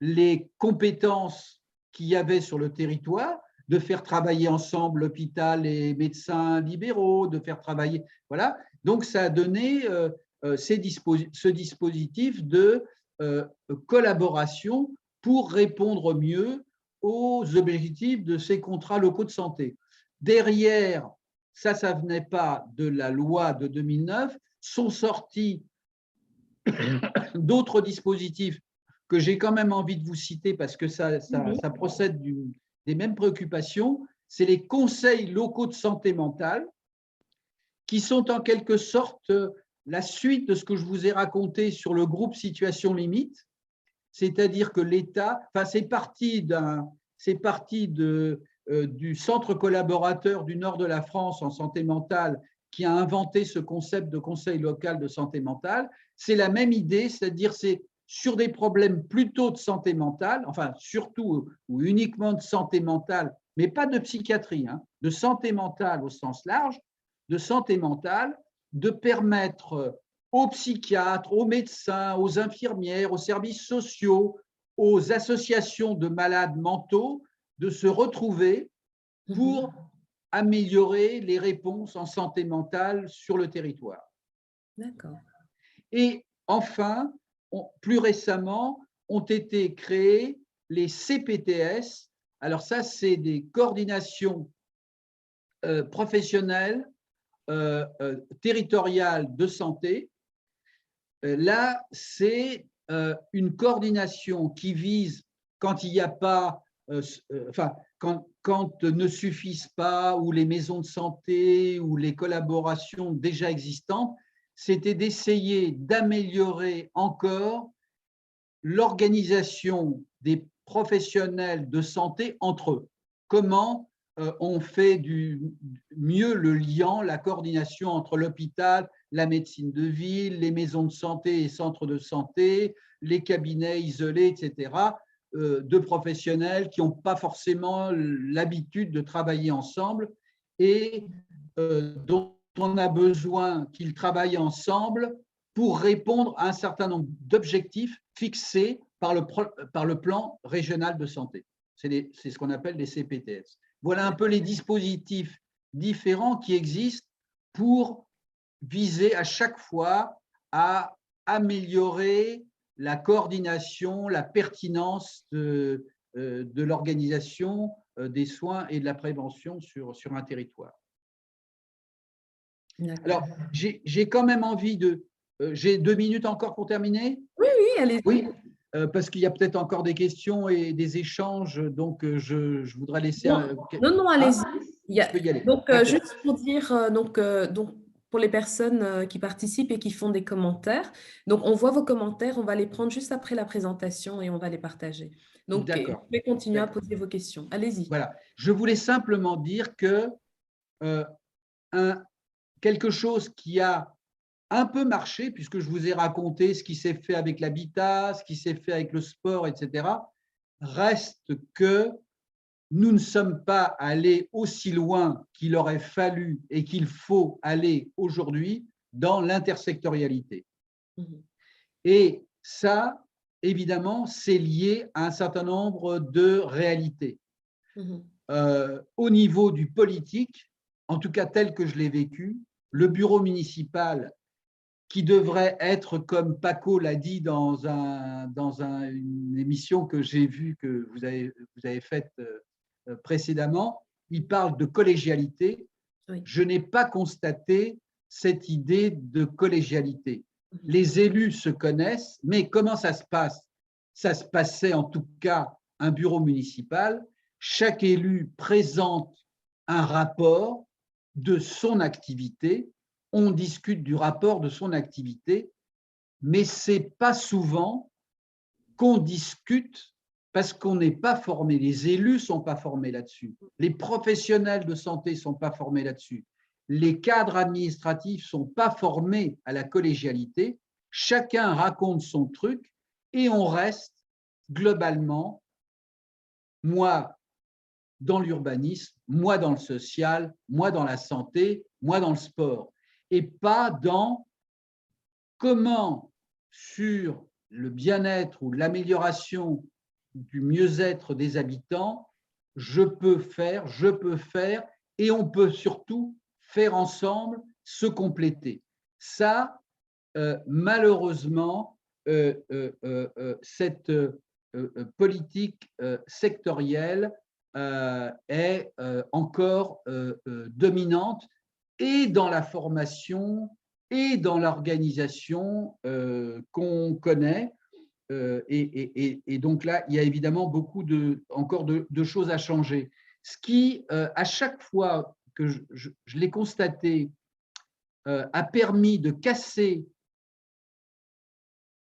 les compétences qu'il y avait sur le territoire, de faire travailler ensemble l'hôpital et médecins libéraux, de faire travailler… Voilà. Donc, ça a donné ce dispositif de collaboration pour répondre mieux aux objectifs de ces contrats locaux de santé. Derrière, ça ne venait pas de la loi de 2009, sont sortis d'autres dispositifs que j'ai quand même envie de vous citer parce que ça procède des mêmes préoccupations. C'est les conseils locaux de santé mentale qui sont en quelque sorte la suite de ce que je vous ai raconté sur le groupe Situation Limite, c'est-à-dire que l'État, enfin c'est parti du centre collaborateur du nord de la France en santé mentale qui a inventé ce concept de conseil local de santé mentale. C'est la même idée, c'est-à-dire c'est sur des problèmes plutôt de santé mentale, enfin surtout ou uniquement de santé mentale, mais pas de psychiatrie, de santé mentale au sens large, de santé mentale, de permettre aux psychiatres, aux médecins, aux infirmières, aux services sociaux, aux associations de malades mentaux de se retrouver pour améliorer les réponses en santé mentale sur le territoire.
D'accord.
Et enfin, plus récemment, ont été créés les CPTS. Alors ça, c'est des coordinations professionnelles territoriales de santé. Là, c'est une coordination qui vise, quand il n'y a pas, quand ne suffisent pas, ou les maisons de santé, ou les collaborations déjà existantes, c'était d'essayer d'améliorer encore l'organisation des professionnels de santé entre eux. Comment on fait mieux le lien, la coordination entre l'hôpital, la médecine de ville, les maisons de santé et centres de santé, les cabinets isolés, etc., de professionnels qui n'ont pas forcément l'habitude de travailler ensemble et dont on a besoin qu'ils travaillent ensemble pour répondre à un certain nombre d'objectifs fixés par le plan régional de santé. C'est ce qu'on appelle les CPTS. Voilà un peu les dispositifs différents qui existent pour viser à chaque fois à améliorer la coordination, la pertinence de l'organisation des soins et de la prévention sur un territoire. Alors, j'ai quand même envie de… j'ai 2 minutes encore pour terminer?
Oui, allez-y.
Oui, parce qu'il y a peut-être encore des questions et des échanges, donc je voudrais laisser…
Non, allez-y.
Je peux y aller.
Donc, juste pour dire, pour les personnes qui participent et qui font des commentaires. Donc, on voit vos commentaires, on va les prendre juste après la présentation et on va les partager. Donc, vous
D'accord,
pouvez continuer à
d'accord.
poser vos questions. Allez-y.
Voilà. Je voulais simplement dire que euh, quelque chose qui a un peu marché, puisque je vous ai raconté ce qui s'est fait avec l'habitat, ce qui s'est fait avec le sport, etc., reste que nous ne sommes pas allés aussi loin qu'il aurait fallu et qu'il faut aller aujourd'hui dans l'intersectorialité.
Mhm.
Et ça, évidemment, c'est lié à un certain nombre de réalités.
Mhm.
Au niveau du politique, en tout cas tel que je l'ai vécu, le bureau municipal, qui devrait être, comme Paco l'a dit une émission que j'ai vue, que vous avez faite précédemment, il parle de collégialité.
Oui.
Je n'ai pas constaté cette idée de collégialité.
Mhm.
Les élus se connaissent, mais comment ça se passe? Ça se passait en tout cas un bureau municipal. Chaque élu présente un rapport de son activité. On discute du rapport de son activité, mais ce n'est pas souvent qu'on discute parce qu'on n'est pas formé. Les élus ne sont pas formés là-dessus. Les professionnels de santé ne sont pas formés là-dessus. Les cadres administratifs ne sont pas formés à la collégialité. Chacun raconte son truc et on reste globalement, moi dans l'urbanisme, moi dans le social, moi dans la santé, moi dans le sport, et pas dans comment, sur le bien-être ou l'amélioration du mieux-être des habitants, je peux faire, et on peut surtout faire ensemble, se compléter. Ça, malheureusement, cette politique sectorielle est encore dominante et dans la formation et dans l'organisation qu'on connaît. Et donc là, il y a évidemment encore de choses à changer. Ce qui, à chaque fois que je l'ai constaté, a permis de casser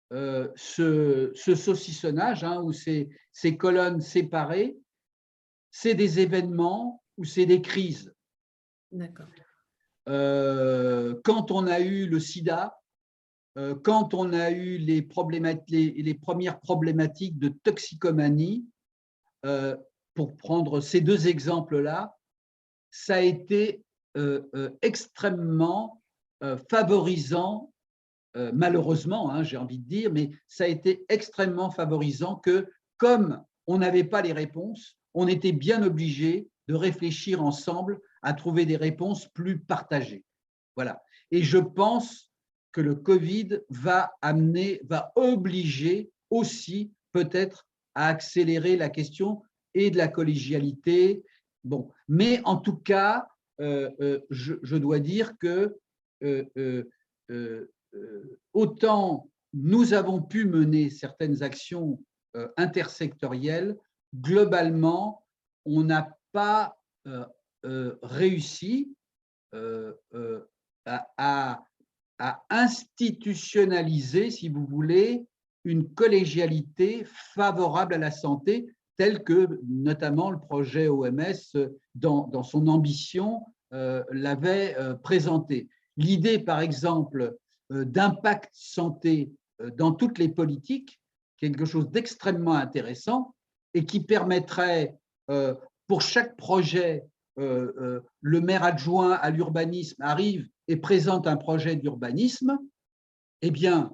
ce saucissonnage, hein, ou ces colonnes séparées, c'est des événements ou c'est des crises.
D'accord.
Quand on a eu le sida, quand on a eu les premières problématiques de toxicomanie, pour prendre ces deux exemples-là, ça a été extrêmement favorisant, malheureusement, hein, j'ai envie de dire, mais ça a été extrêmement favorisant que, comme on n'avait pas les réponses, on était bien obligé de réfléchir ensemble à trouver des réponses plus partagées. Voilà. Et je pense que le Covid va obliger aussi peut-être à accélérer la question et de la collégialité. Bon, mais en tout cas, je dois dire que autant nous avons pu mener certaines actions intersectorielles, globalement, on n'a pas réussi à, à institutionnaliser, si vous voulez, une collégialité favorable à la santé, telle que notamment le projet OMS, dans son ambition, l'avait présenté. L'idée, par exemple, d'impact santé dans toutes les politiques, quelque chose d'extrêmement intéressant et qui permettrait, pour chaque projet, le maire adjoint à l'urbanisme arrive et présente un projet d'urbanisme, eh bien,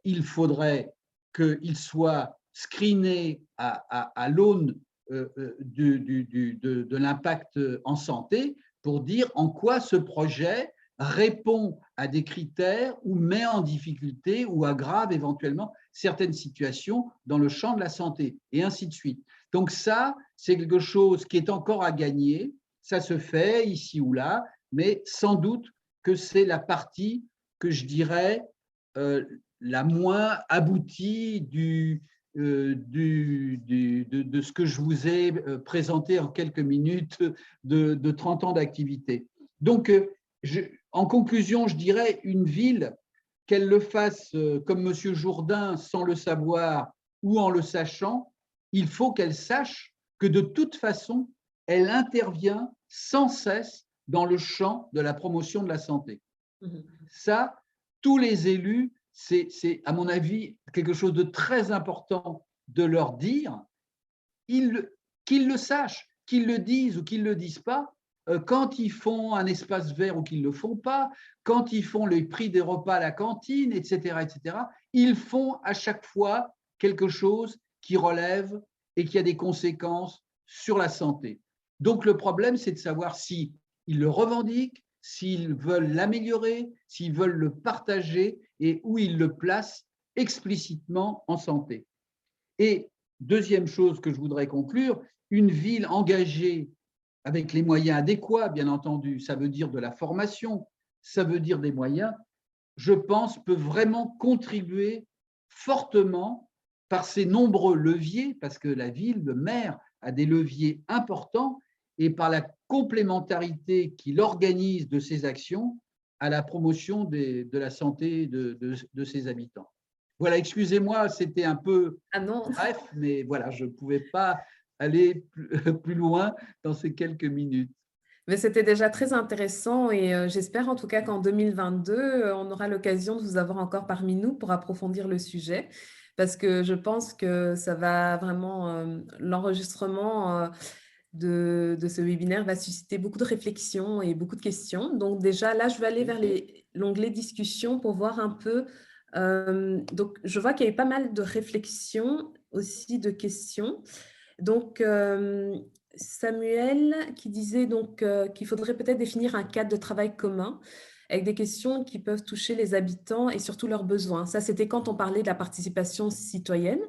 il faudrait qu'il soit screené à l'aune de l'impact en santé pour dire en quoi ce projet répond à des critères ou met en difficulté ou aggrave éventuellement certaines situations dans le champ de la santé, et ainsi de suite. Donc ça, c'est quelque chose qui est encore à gagner. Ça se fait ici ou là, mais sans doute que c'est la partie que je dirais la moins aboutie de ce que je vous ai présenté en quelques minutes de 30 ans d'activité. Donc, En conclusion, je dirais une ville, qu'elle le fasse comme M. Jourdain sans le savoir ou en le sachant, il faut qu'elle sache que de toute façon, elle intervient sans cesse dans le champ de la promotion de la santé. Ça, tous les élus, c'est à mon avis quelque chose de très important de leur dire, qu'ils le sachent, qu'ils le disent ou qu'ils ne le disent pas, quand ils font un espace vert ou qu'ils ne le font pas, quand ils font les prix des repas à la cantine, etc., ils font à chaque fois quelque chose qui relève et qui a des conséquences sur la santé. Donc, le problème, c'est de savoir s'ils le revendiquent, s'ils veulent l'améliorer, s'ils veulent le partager et où ils le placent explicitement en santé. Et deuxième chose que je voudrais conclure, une ville engagée avec les moyens adéquats, bien entendu, ça veut dire de la formation, ça veut dire des moyens, je pense, peut vraiment contribuer fortement par ses nombreux leviers, parce que la ville, le maire, a des leviers importants, et par la complémentarité qu'il organise de ses actions à la promotion de la santé de ses habitants. Voilà, excusez-moi, c'était un peu bref, mais voilà, je ne pouvais pas aller plus loin dans ces quelques minutes.
Mais c'était déjà très intéressant et j'espère en tout cas qu'en 2022, on aura l'occasion de vous avoir encore parmi nous pour approfondir le sujet parce que je pense que ça va vraiment, l'enregistrement de ce webinaire va susciter beaucoup de réflexions et beaucoup de questions. Donc déjà, là, je vais aller vers l'onglet discussion pour voir un peu. Donc, je vois qu'il y a eu pas mal de réflexions, aussi de questions. Donc, Samuel qui disait donc qu'il faudrait peut-être définir un cadre de travail commun avec des questions qui peuvent toucher les habitants et surtout leurs besoins. Ça, c'était quand on parlait de la participation citoyenne.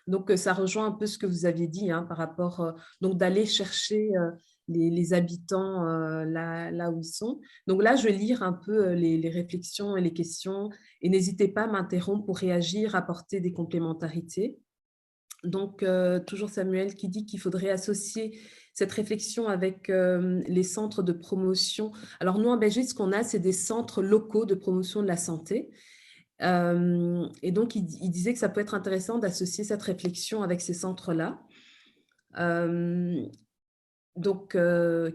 Donc, ça rejoint un peu ce que vous aviez dit hein, par rapport donc d'aller chercher les habitants là où ils sont. Donc là, je vais lire un peu les réflexions et les questions et n'hésitez pas à m'interrompre pour réagir, apporter des complémentarités. Donc, toujours Samuel qui dit qu'il faudrait associer cette réflexion avec les centres de promotion. Alors, nous, en Belgique, ce qu'on a, c'est des centres locaux de promotion de la santé. Et donc, il disait que ça peut être intéressant d'associer cette réflexion avec ces centres-là. Donc,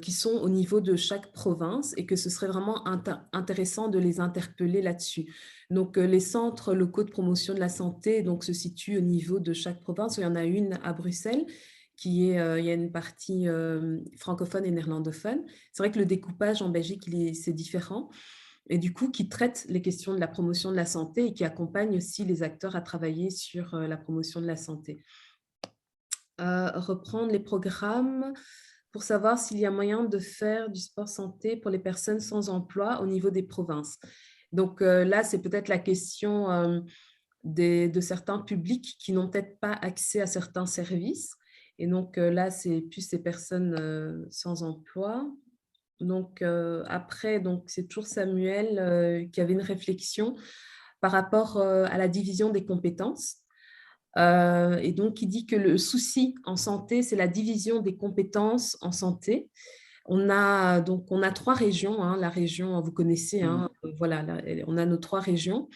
qui sont au niveau de chaque province et que ce serait vraiment intéressant de les interpeller là-dessus. Donc, les centres locaux de promotion de la santé donc, se situent au niveau de chaque province. Il y en a une à Bruxelles, il y a une partie francophone et néerlandophone. C'est vrai que le découpage en Belgique, c'est différent. Et du coup, qui traite les questions de la promotion de la santé et qui accompagne aussi les acteurs à travailler sur la promotion de la santé. Reprendre les programmes pour savoir s'il y a moyen de faire du sport santé pour les personnes sans emploi au niveau des provinces. Donc là, c'est peut-être la question de certains publics qui n'ont peut-être pas accès à certains services. Et donc là, c'est plus ces personnes sans emploi. Donc après, c'est toujours Samuel qui avait une réflexion par rapport à la division des compétences. Et donc, il dit que le souci en santé, c'est la division des compétences en santé. On a 3 régions, hein, la région, vous connaissez, hein, voilà, on a nos 3 régions.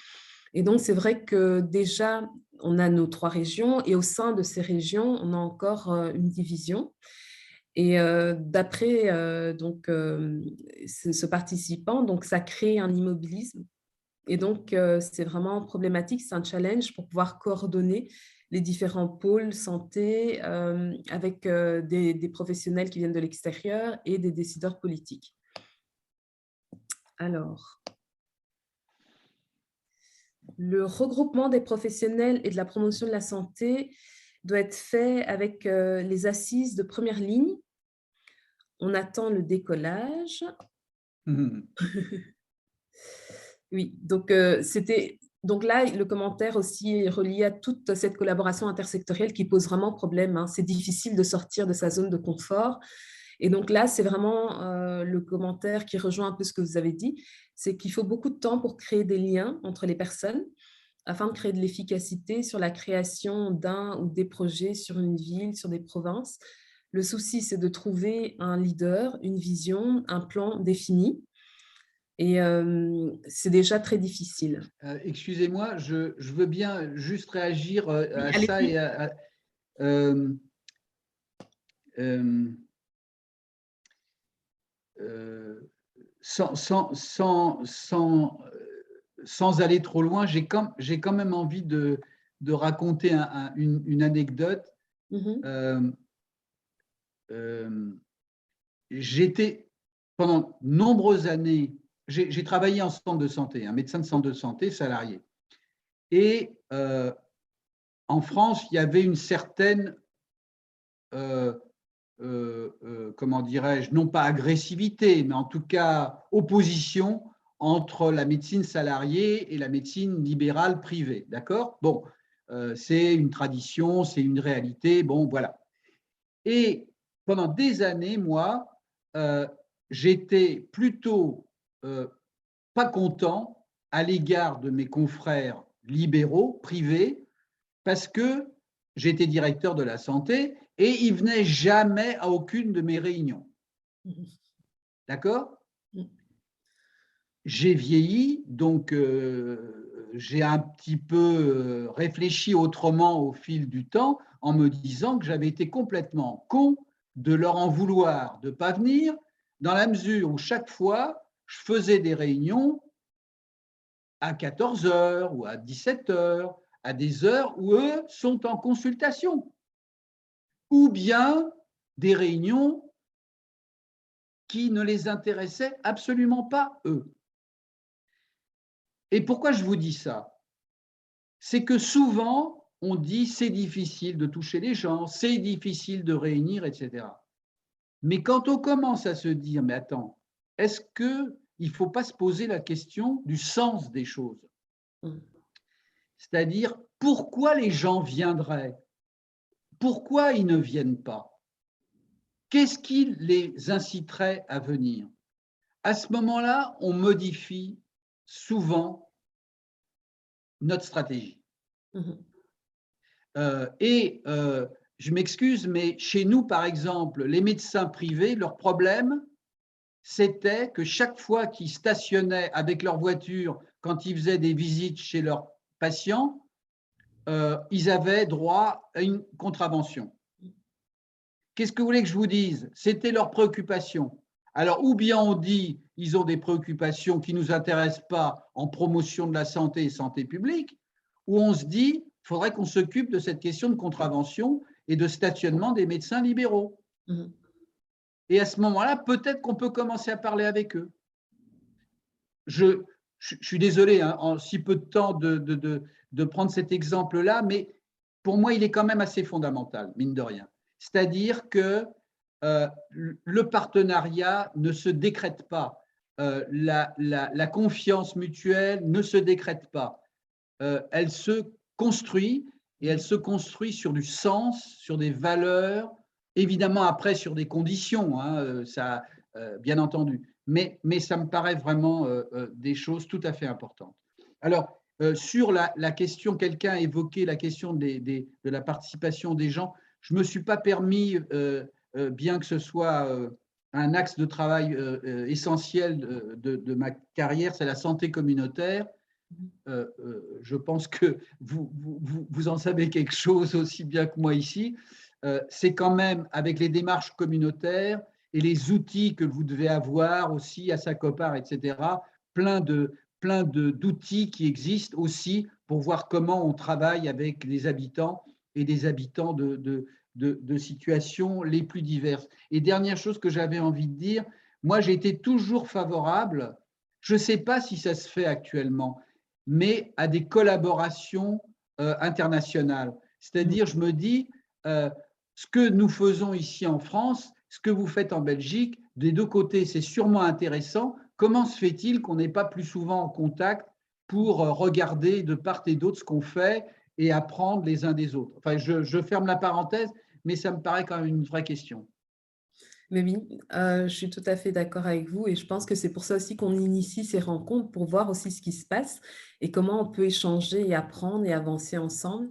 Et donc, c'est vrai que déjà, on a nos 3 régions et au sein de ces régions, on a encore une division. Et d'après ce participant, donc ça crée un immobilisme. Et donc, c'est vraiment problématique, c'est un challenge pour pouvoir coordonner les différents pôles santé avec des professionnels qui viennent de l'extérieur et des décideurs politiques. Alors, le regroupement des professionnels et de la promotion de la santé doit être fait avec les assises de première ligne. On attend le décollage. Oui, donc c'était... Donc là, le commentaire aussi est relié à toute cette collaboration intersectorielle qui pose vraiment problème. Hein. C'est difficile de sortir de sa zone de confort. Et donc là, c'est vraiment le commentaire qui rejoint un peu ce que vous avez dit, c'est qu'il faut beaucoup de temps pour créer des liens entre les personnes afin de créer de l'efficacité sur la création d'un ou des projets sur une ville, sur des provinces. Le souci, c'est de trouver un leader, une vision, un plan défini. Et c'est déjà très difficile.
Excusez-moi, je veux bien juste réagir
Oui,
à ça
allez-y.
et euh, euh, euh, sans, sans, sans, sans, sans aller trop loin, j'ai quand même envie de raconter une anecdote.
Mhm,
Euh, euh, J'étais pendant de nombreuses années, j'ai travaillé en centre de santé, un médecin de centre de santé salarié. Et en France, il y avait une certaine, euh, comment dirais-je, non pas agressivité, mais en tout cas opposition entre la médecine salariée et la médecine libérale privée. D'accord? Bon, c'est une tradition, c'est une réalité. Bon, voilà. Et pendant des années, moi, euh, j'étais plutôt pas content à l'égard de mes confrères libéraux, privés, parce que j'étais directeur de la santé et ils venaient jamais à aucune de mes réunions.
mhm,
D'accord?
mhm,
J'ai vieilli, donc j'ai un petit peu réfléchi autrement au fil du temps en me disant que j'avais été complètement con de leur en vouloir de ne pas venir, dans la mesure où chaque fois, je faisais des réunions à 14 heures ou à 17 heures, à des heures où eux sont en consultation, ou bien des réunions qui ne les intéressaient absolument pas, eux. Et pourquoi je vous dis ça? C'est que souvent, on dit c'est difficile de toucher les gens, c'est difficile de réunir, etc. Mais quand on commence à se dire, mais attends, est-ce qu'il ne faut pas se poser la question du sens des choses?
mhm,
C'est-à-dire, pourquoi les gens viendraient? Pourquoi ils ne viennent pas? Qu'est-ce qui les inciterait à venir? À ce moment-là, on modifie souvent notre stratégie.
mhm,
Et je m'excuse, mais chez nous, par exemple, les médecins privés, leur problème, c'était que chaque fois qu'ils stationnaient avec leur voiture, quand ils faisaient des visites chez leurs patients, ils avaient droit à une contravention. Qu'est-ce que vous voulez que je vous dise? C'était leur préoccupation. Alors, ou bien on dit ils ont des préoccupations qui ne nous intéressent pas en promotion de la santé et santé publique, ou on se dit il faudrait qu'on s'occupe de cette question de contravention et de stationnement des médecins libéraux.
mhm.
Et à ce moment-là, peut-être qu'on peut commencer à parler avec eux. Je, je suis désolé, hein, en si peu de temps, de prendre cet exemple-là, mais pour moi, il est quand même assez fondamental, mine de rien. C'est-à-dire que le partenariat ne se décrète pas, la confiance mutuelle ne se décrète pas, elle se construit et elle se construit sur du sens, sur des valeurs, évidemment après sur des conditions, hein, ça, bien entendu, mais ça me paraît vraiment des choses tout à fait importantes. Alors, sur la question, quelqu'un a évoqué la question de la participation des gens. Je ne me suis pas permis, bien que ce soit un axe de travail essentiel de ma carrière, c'est la santé communautaire. Je pense que vous en savez quelque chose aussi bien que moi ici. C'est quand même avec les démarches communautaires et les outils que vous devez avoir aussi à Sacopar, etc., plein d'outils qui existent aussi pour voir comment on travaille avec les habitants et des habitants de situations les plus diverses. Et dernière chose que j'avais envie de dire, moi j'ai été toujours favorable, je ne sais pas si ça se fait actuellement, mais à des collaborations internationales. C'est-à-dire, je me dis, ce que nous faisons ici en France, ce que vous faites en Belgique, des deux côtés, c'est sûrement intéressant. Comment se fait-il qu'on n'est pas plus souvent en contact pour regarder de part et d'autre ce qu'on fait et apprendre les uns des autres? Enfin, je ferme la parenthèse, mais ça me paraît quand même une vraie question.
Mais oui, je suis tout à fait d'accord avec vous et je pense que c'est pour ça aussi qu'on initie ces rencontres pour voir aussi ce qui se passe et comment on peut échanger et apprendre et avancer ensemble.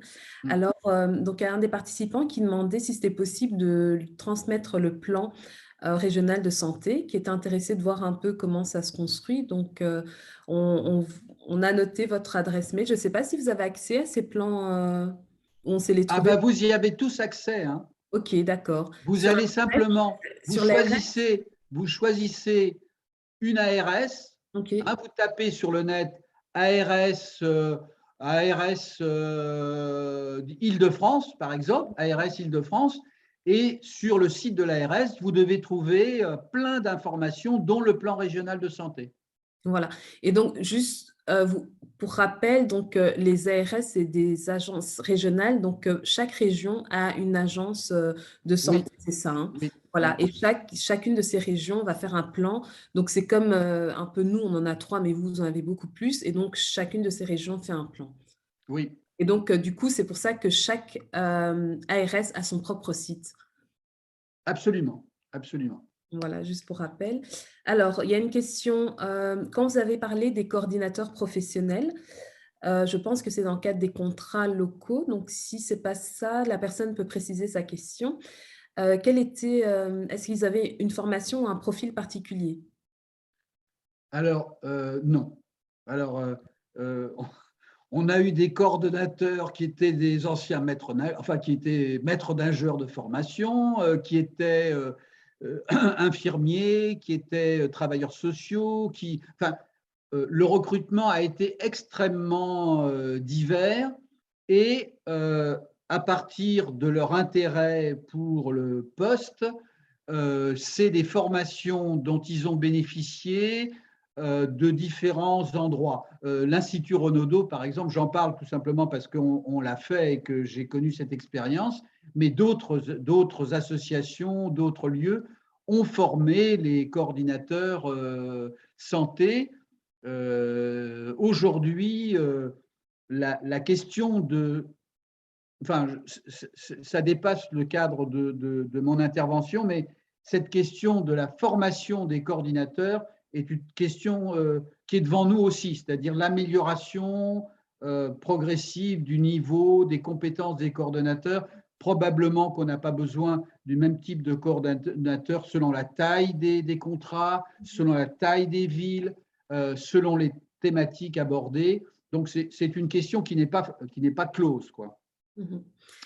Alors, donc il y a un des participants qui demandait si c'était possible de transmettre le plan régional de santé qui est intéressé de voir un peu comment ça se construit. Donc, on, on a noté votre adresse mail. Je ne sais pas si vous avez accès à ces plans, on sait les
Ah
trouver.
ben, vous y avez tous accès, hein.
Ok, d'accord.
Vous allez simplement,
Sur l'ARS?
vous choisissez une ARS,
Ok,
hein, vous tapez sur le net ARS, ARS Île-de-France, par exemple, ARS Île-de-France, et sur le site de l'ARS, vous devez trouver plein d'informations, dont le plan régional de santé.
voilà. Et donc, juste pour rappel, donc, les ARS, c'est des agences régionales. Donc, chaque région a une agence de
Oui,
santé, c'est ça, hein.
oui,
Voilà.
oui,
Et chacune de ces régions va faire un plan. Donc, c'est comme un peu nous, on en a 3, mais vous en avez beaucoup plus. Et donc, chacune de ces régions fait un plan.
oui,
Et donc, du coup, c'est pour ça que chaque ARS a son propre site.
absolument, absolument.
Voilà, juste pour rappel. Alors, il y a une question. Quand vous avez parlé des coordinateurs professionnels, je pense que c'est dans le cadre des contrats locaux. Donc, si ce n'est pas ça, la personne peut préciser sa question. Est-ce qu'ils avaient une formation ou un profil particulier?
Alors, non. Alors, on a eu des coordonnateurs qui étaient des anciens maîtres, enfin, qui étaient maîtres nageurs de formation, qui étaient infirmiers, qui étaient travailleurs sociaux, enfin, le recrutement a été extrêmement divers et à partir de leur intérêt pour le poste, c'est des formations dont ils ont bénéficié de différents endroits. L'Institut Renaudot, par exemple, j'en parle tout simplement parce qu'on l'a fait et que j'ai connu cette expérience, mais d'autres associations, d'autres lieux ont formé les coordinateurs santé. Aujourd'hui, la question de enfin, ça dépasse le cadre de mon intervention, mais cette question de la formation des coordinateurs est une question qui est devant nous aussi, c'est-à-dire l'amélioration progressive du niveau, des compétences des coordonnateurs. Probablement qu'on n'a pas besoin du même type de coordinateur selon la taille des contrats, selon la taille des villes, selon les thématiques abordées. Donc, c'est une question qui n'est pas close, quoi,
Mhm.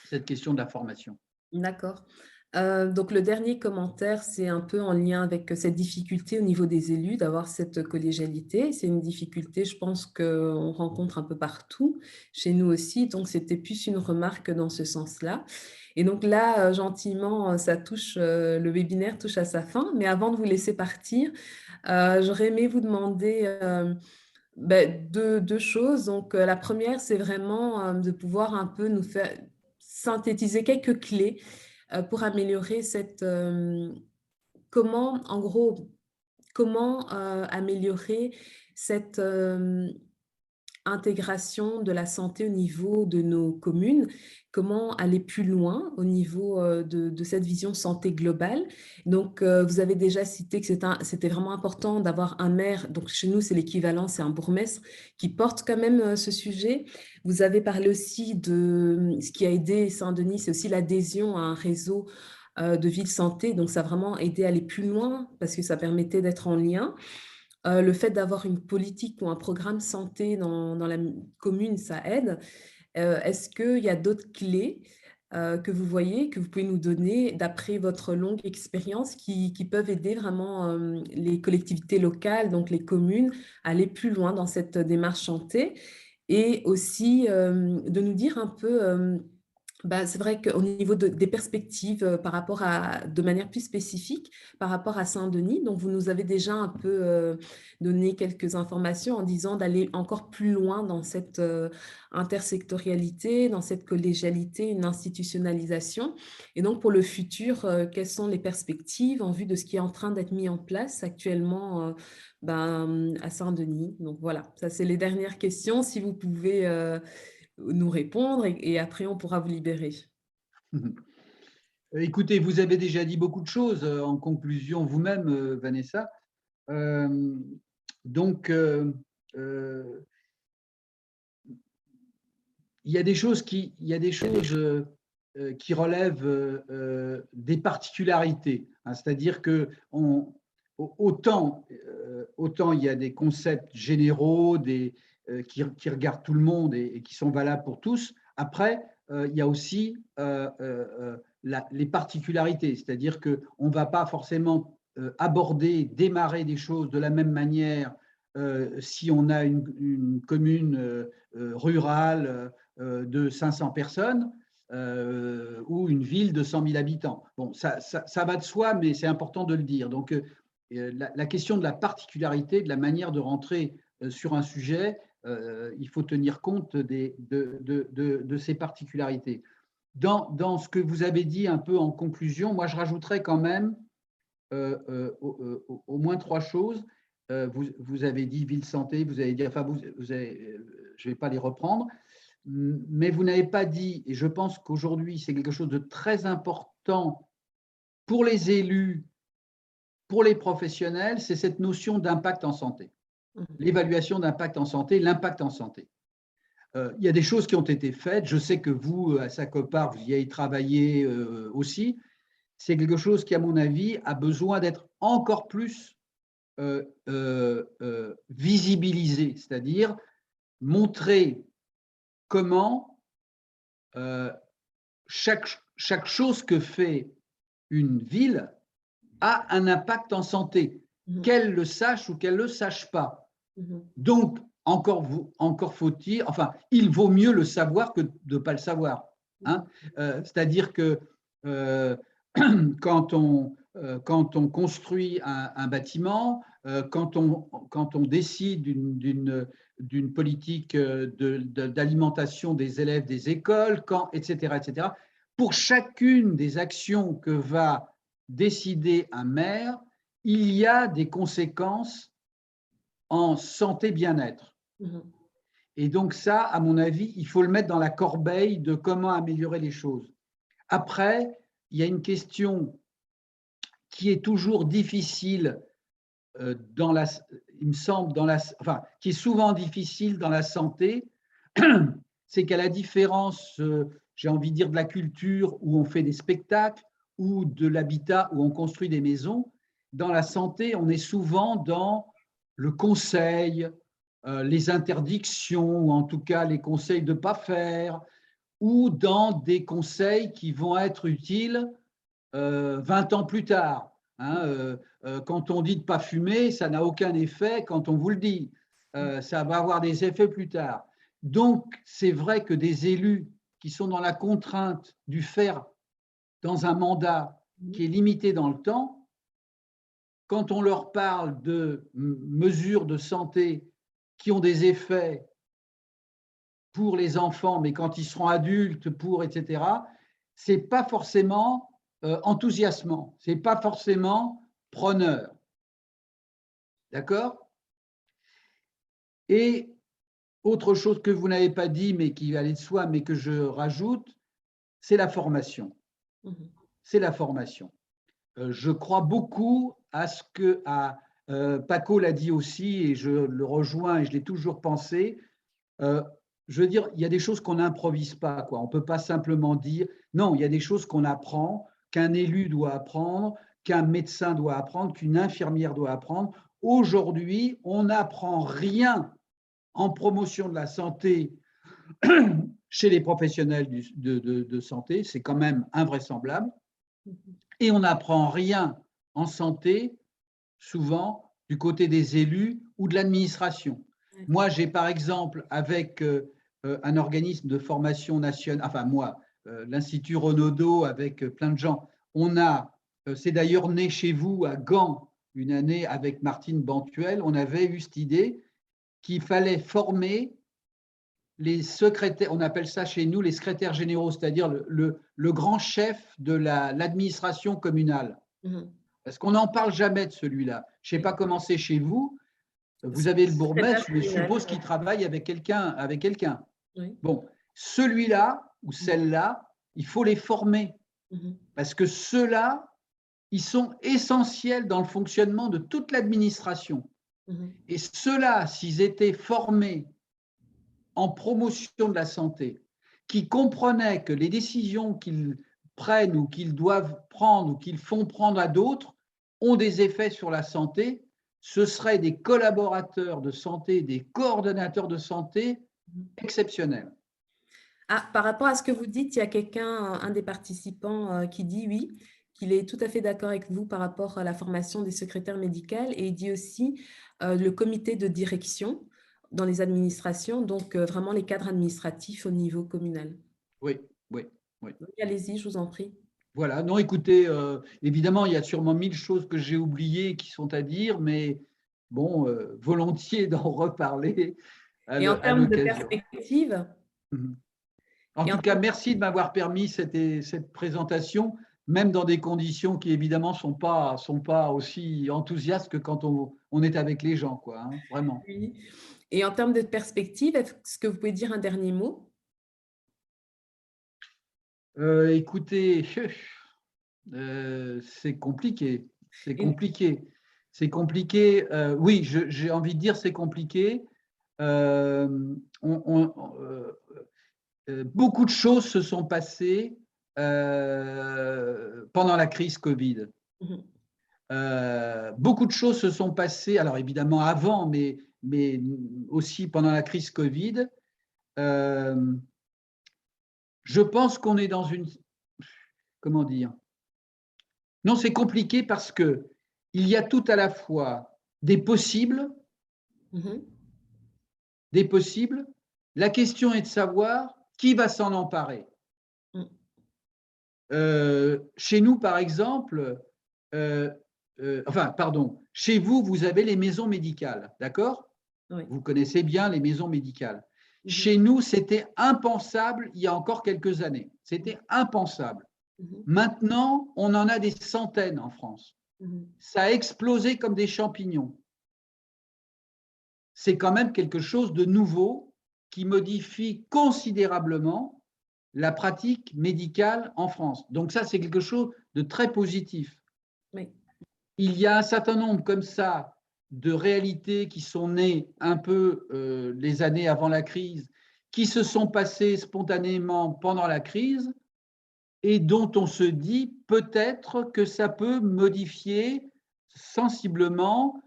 cette question de la formation.
D'accord. Donc le dernier commentaire, c'est un peu en lien avec cette difficulté au niveau des élus d'avoir cette collégialité. C'est une difficulté, je pense, qu'on rencontre un peu partout, chez nous aussi. Donc c'était plus une remarque dans ce sens-là. Et donc là, gentiment, le webinaire touche à sa fin. Mais avant de vous laisser partir, j'aurais aimé vous demander deux choses. Donc la première, c'est vraiment de pouvoir un peu nous faire synthétiser quelques clés pour améliorer en gros, comment améliorer cette intégration de la santé au niveau de nos communes, comment aller plus loin au niveau de cette vision santé globale. Donc, vous avez déjà cité que c'était vraiment important d'avoir un maire, donc chez nous, c'est l'équivalent, c'est un bourgmestre qui porte quand même ce sujet. Vous avez parlé aussi de ce qui a aidé Saint-Denis, c'est aussi l'adhésion à un réseau de ville santé, donc ça a vraiment aidé à aller plus loin parce que ça permettait d'être en lien. Le fait d'avoir une politique ou un programme santé dans la commune, ça aide. Est-ce qu'il y a d'autres clés que vous voyez, que vous pouvez nous donner d'après votre longue expérience qui peuvent aider vraiment les collectivités locales, donc les communes, à aller plus loin dans cette démarche santé et aussi de nous dire un peu c'est vrai qu'au niveau des perspectives de manière plus spécifique par rapport à Saint-Denis, donc vous nous avez déjà un peu donné quelques informations en disant d'aller encore plus loin dans cette intersectorialité, dans cette collégialité, une institutionnalisation. Et donc pour le futur, quelles sont les perspectives en vue de ce qui est en train d'être mis en place actuellement à Saint-Denis? Donc voilà, ça c'est les dernières questions. Si vous pouvez nous répondre et après on pourra vous libérer.
Écoutez, vous avez déjà dit beaucoup de choses en conclusion vous-même, Vanessa. Euh, donc, il y a des choses qui relèvent des particularités. Hein, c'est-à-dire que autant il y a des concepts généraux qui regardent tout le monde et qui sont valables pour tous. Après, il y a aussi les particularités, c'est-à-dire qu'on ne va pas forcément démarrer des choses de la même manière si on a une commune rurale de 500 personnes ou une ville de 100 000 habitants. Bon, ça va de soi, mais c'est important de le dire. Donc, la question de la particularité, de la manière de rentrer sur un sujet, il faut tenir compte de ces particularités. Dans ce que vous avez dit un peu en conclusion, moi, je rajouterais quand même au moins 3 choses. Vous avez dit ville santé, vous avez dit, enfin, je ne vais pas les reprendre, mais vous n'avez pas dit, et je pense qu'aujourd'hui, c'est quelque chose de très important pour les élus, pour les professionnels, c'est cette notion d'impact en santé. L'évaluation d'impact en santé, l'impact en santé. Il y a des choses qui ont été faites. Je sais que vous, à Sacopar, vous y avez travaillé aussi. C'est quelque chose qui, à mon avis, a besoin d'être encore plus visibilisé, c'est-à-dire montrer comment chaque chose que fait une ville a un impact en santé, qu'elle le sache ou qu'elle ne le sache pas. Donc, encore faut-il, enfin, il vaut mieux le savoir que de ne pas le savoir. Hein. C'est-à-dire que quand on construit un bâtiment, quand on décide d'une politique d'alimentation des élèves des écoles, etc., etc., pour chacune des actions que va décider un maire, il y a des conséquences en santé bien-être. Et donc ça, à mon avis, il faut le mettre dans la corbeille de comment améliorer les choses. Après, il y a une question qui est toujours difficile il me semble, qui est souvent difficile dans la santé, c'est qu'à la différence, j'ai envie de dire, de la culture où on fait des spectacles ou de l'habitat où on construit des maisons, dans la santé, on est souvent dans le conseil, les interdictions, ou en tout cas les conseils de ne pas faire, ou dans des conseils qui vont être utiles 20 ans plus tard. Hein, quand on dit de ne pas fumer, ça n'a aucun effet quand on vous le dit. Ça va avoir des effets plus tard. Donc, c'est vrai que des élus qui sont dans la contrainte du faire dans un mandat qui est limité dans le temps, quand on leur parle de mesures de santé qui ont des effets pour les enfants, mais quand ils seront adultes, etc., ce n'est pas forcément enthousiasmant, ce n'est pas forcément preneur. D'accord? Et autre chose que vous n'avez pas dit, mais qui allait de soi, mais que je rajoute, c'est la formation. C'est la formation. Je crois beaucoup à ce que Paco l'a dit aussi, et je le rejoins et je l'ai toujours pensé. Je veux dire, il y a des choses qu'on n'improvise pas, quoi. On ne peut pas simplement dire, non, il y a des choses qu'on apprend, qu'un élu doit apprendre, qu'un médecin doit apprendre, qu'une infirmière doit apprendre. Aujourd'hui, on n'apprend rien en promotion de la santé chez les professionnels de santé, c'est quand même invraisemblable. Et on n'apprend rien en santé, souvent, du côté des élus ou de l'administration. Moi, j'ai par exemple, avec un organisme de formation nationale, enfin moi, l'Institut Renaudot, avec plein de gens, c'est d'ailleurs né chez vous à Gand, une année avec Martine Bantuel, on avait eu cette idée qu'il fallait former les secrétaires, on appelle ça chez nous les secrétaires généraux, c'est-à-dire le grand chef de l'administration communale. Parce qu'on n'en parle jamais de celui-là. Je ne sais pas comment c'est chez vous. Vous avez le bourgmestre, je suppose qu'il travaille avec quelqu'un. Oui. Bon, celui-là ou celle-là, il faut les former. Parce que ceux-là, ils sont essentiels dans le fonctionnement de toute l'administration. Et ceux-là, s'ils étaient formés en promotion de la santé, qui comprenaient que les décisions qu'ils prennent ou qu'ils doivent prendre ou qu'ils font prendre à d'autres ont des effets sur la santé, ce seraient des collaborateurs de santé, des coordonnateurs de santé exceptionnels.
Ah, par rapport à ce que vous dites, il y a quelqu'un, un des participants, qui dit oui, qu'il est tout à fait d'accord avec vous par rapport à la formation des secrétaires médicales et il dit aussi le comité de direction dans les administrations, donc vraiment les cadres administratifs au niveau communal.
Oui, oui, oui.
Oui, allez-y, je vous en prie.
Voilà. Non, écoutez, évidemment, il y a sûrement 1000 choses que j'ai oubliées qui sont à dire, mais bon, volontiers d'en reparler
Et en
à
termes de
l'occasion.
perspective,
Mhm. En
et en
tout cas,
termes
merci de m'avoir permis cette présentation, même dans des conditions qui, évidemment, sont pas aussi enthousiastes que quand on est avec les gens, quoi, hein, vraiment.
oui. Et en termes de perspective, est-ce que vous pouvez dire un dernier mot?
Écoutez, c'est compliqué. C'est
Et-
compliqué. C'est compliqué. Oui, j'ai envie de dire c'est compliqué. Euh, on- on- euh, Beaucoup de choses se sont passées pendant la crise Covid.
Mhm.
Beaucoup de choses se sont passées, alors évidemment avant, mais aussi pendant la crise Covid. Euh, je pense qu'on est dans une, comment dire, non, c'est compliqué parce que il y a tout à la fois des possibles,
Mhm.
des possibles. La question est de savoir qui va s'en emparer.
Mhm.
Chez nous, par exemple, euh, enfin, pardon, chez vous, vous avez les maisons médicales, d'accord?
Oui.
Vous connaissez bien les maisons médicales.
Mhm.
Chez nous, c'était impensable il y a encore quelques années. C'était impensable.
Mhm.
Maintenant, on en a des centaines en France.
Mhm.
Ça a explosé comme des champignons. C'est quand même quelque chose de nouveau qui modifie considérablement la pratique médicale en France. Donc ça, c'est quelque chose de très positif.
Oui.
Il y a un certain nombre comme ça de réalités qui sont nées un peu les années avant la crise, qui se sont passées spontanément pendant la crise et dont on se dit peut-être que ça peut modifier sensiblement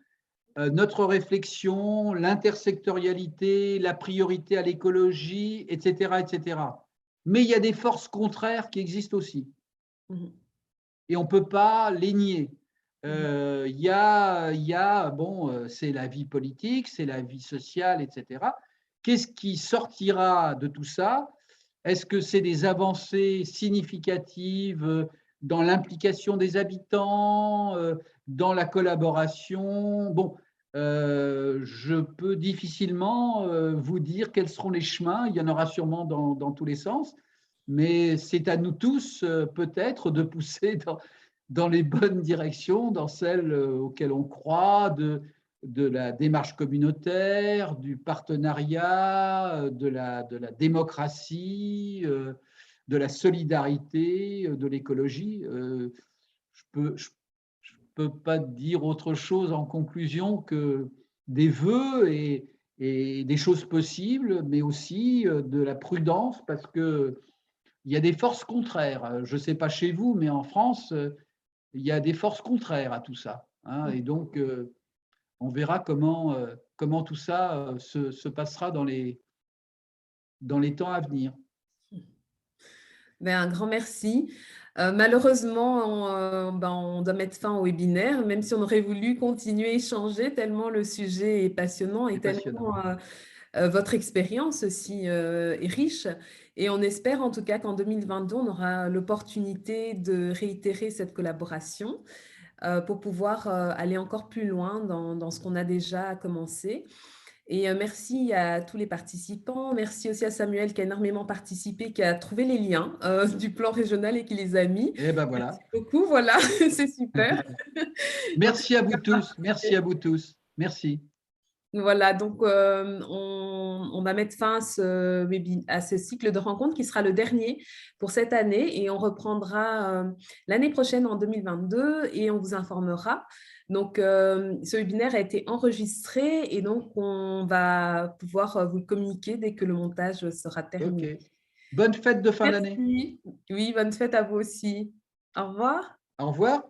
notre réflexion, l'intersectorialité, la priorité à l'écologie, etc., etc. Mais il y a des forces contraires qui existent aussi.
Mhm.
Et on ne peut pas les nier.
Mhm.
Bon, c'est la vie politique, c'est la vie sociale, etc. Qu'est-ce qui sortira de tout ça? Est-ce que c'est des avancées significatives dans l'implication des habitants, dans la collaboration? Bon, je peux difficilement vous dire quels seront les chemins. Il y en aura sûrement dans tous les sens, mais c'est à nous tous peut-être de pousser dans les bonnes directions, dans celles auxquelles on croit, de la démarche communautaire, du partenariat, de la démocratie, de la solidarité, de l'écologie. Je peux pas dire autre chose en conclusion que des vœux et des choses possibles, mais aussi de la prudence, parce que il y a des forces contraires. Je ne sais pas chez vous, mais en France, il y a des forces contraires à tout ça, hein. Et donc, on verra comment tout ça se passera dans les temps à venir.
Ben, un grand merci. Malheureusement, on doit mettre fin au webinaire, même si on aurait voulu continuer à échanger tellement le sujet est passionnant
C'est
et
passionnant.
tellement votre expérience aussi est riche. Et on espère en tout cas qu'en 2022, on aura l'opportunité de réitérer cette collaboration pour pouvoir aller encore plus loin dans ce qu'on a déjà commencé. Et merci à tous les participants. Merci aussi à Samuel qui a énormément participé, qui a trouvé les liens du plan régional et qui les a mis.
Et ben
Merci
voilà.
beaucoup, voilà, c'est super. En tout
Merci à vous
cas,
tous. Merci à vous tous. Merci.
voilà, donc on va mettre fin à ce cycle de rencontres qui sera le dernier pour cette année et on reprendra l'année prochaine en 2022 et on vous informera. Donc, ce webinaire a été enregistré et donc on va pouvoir vous le communiquer dès que le montage sera terminé.
OK. Bonne fête de fin d'année.
Merci. Oui, bonne fête à vous aussi. Au revoir.
Au revoir.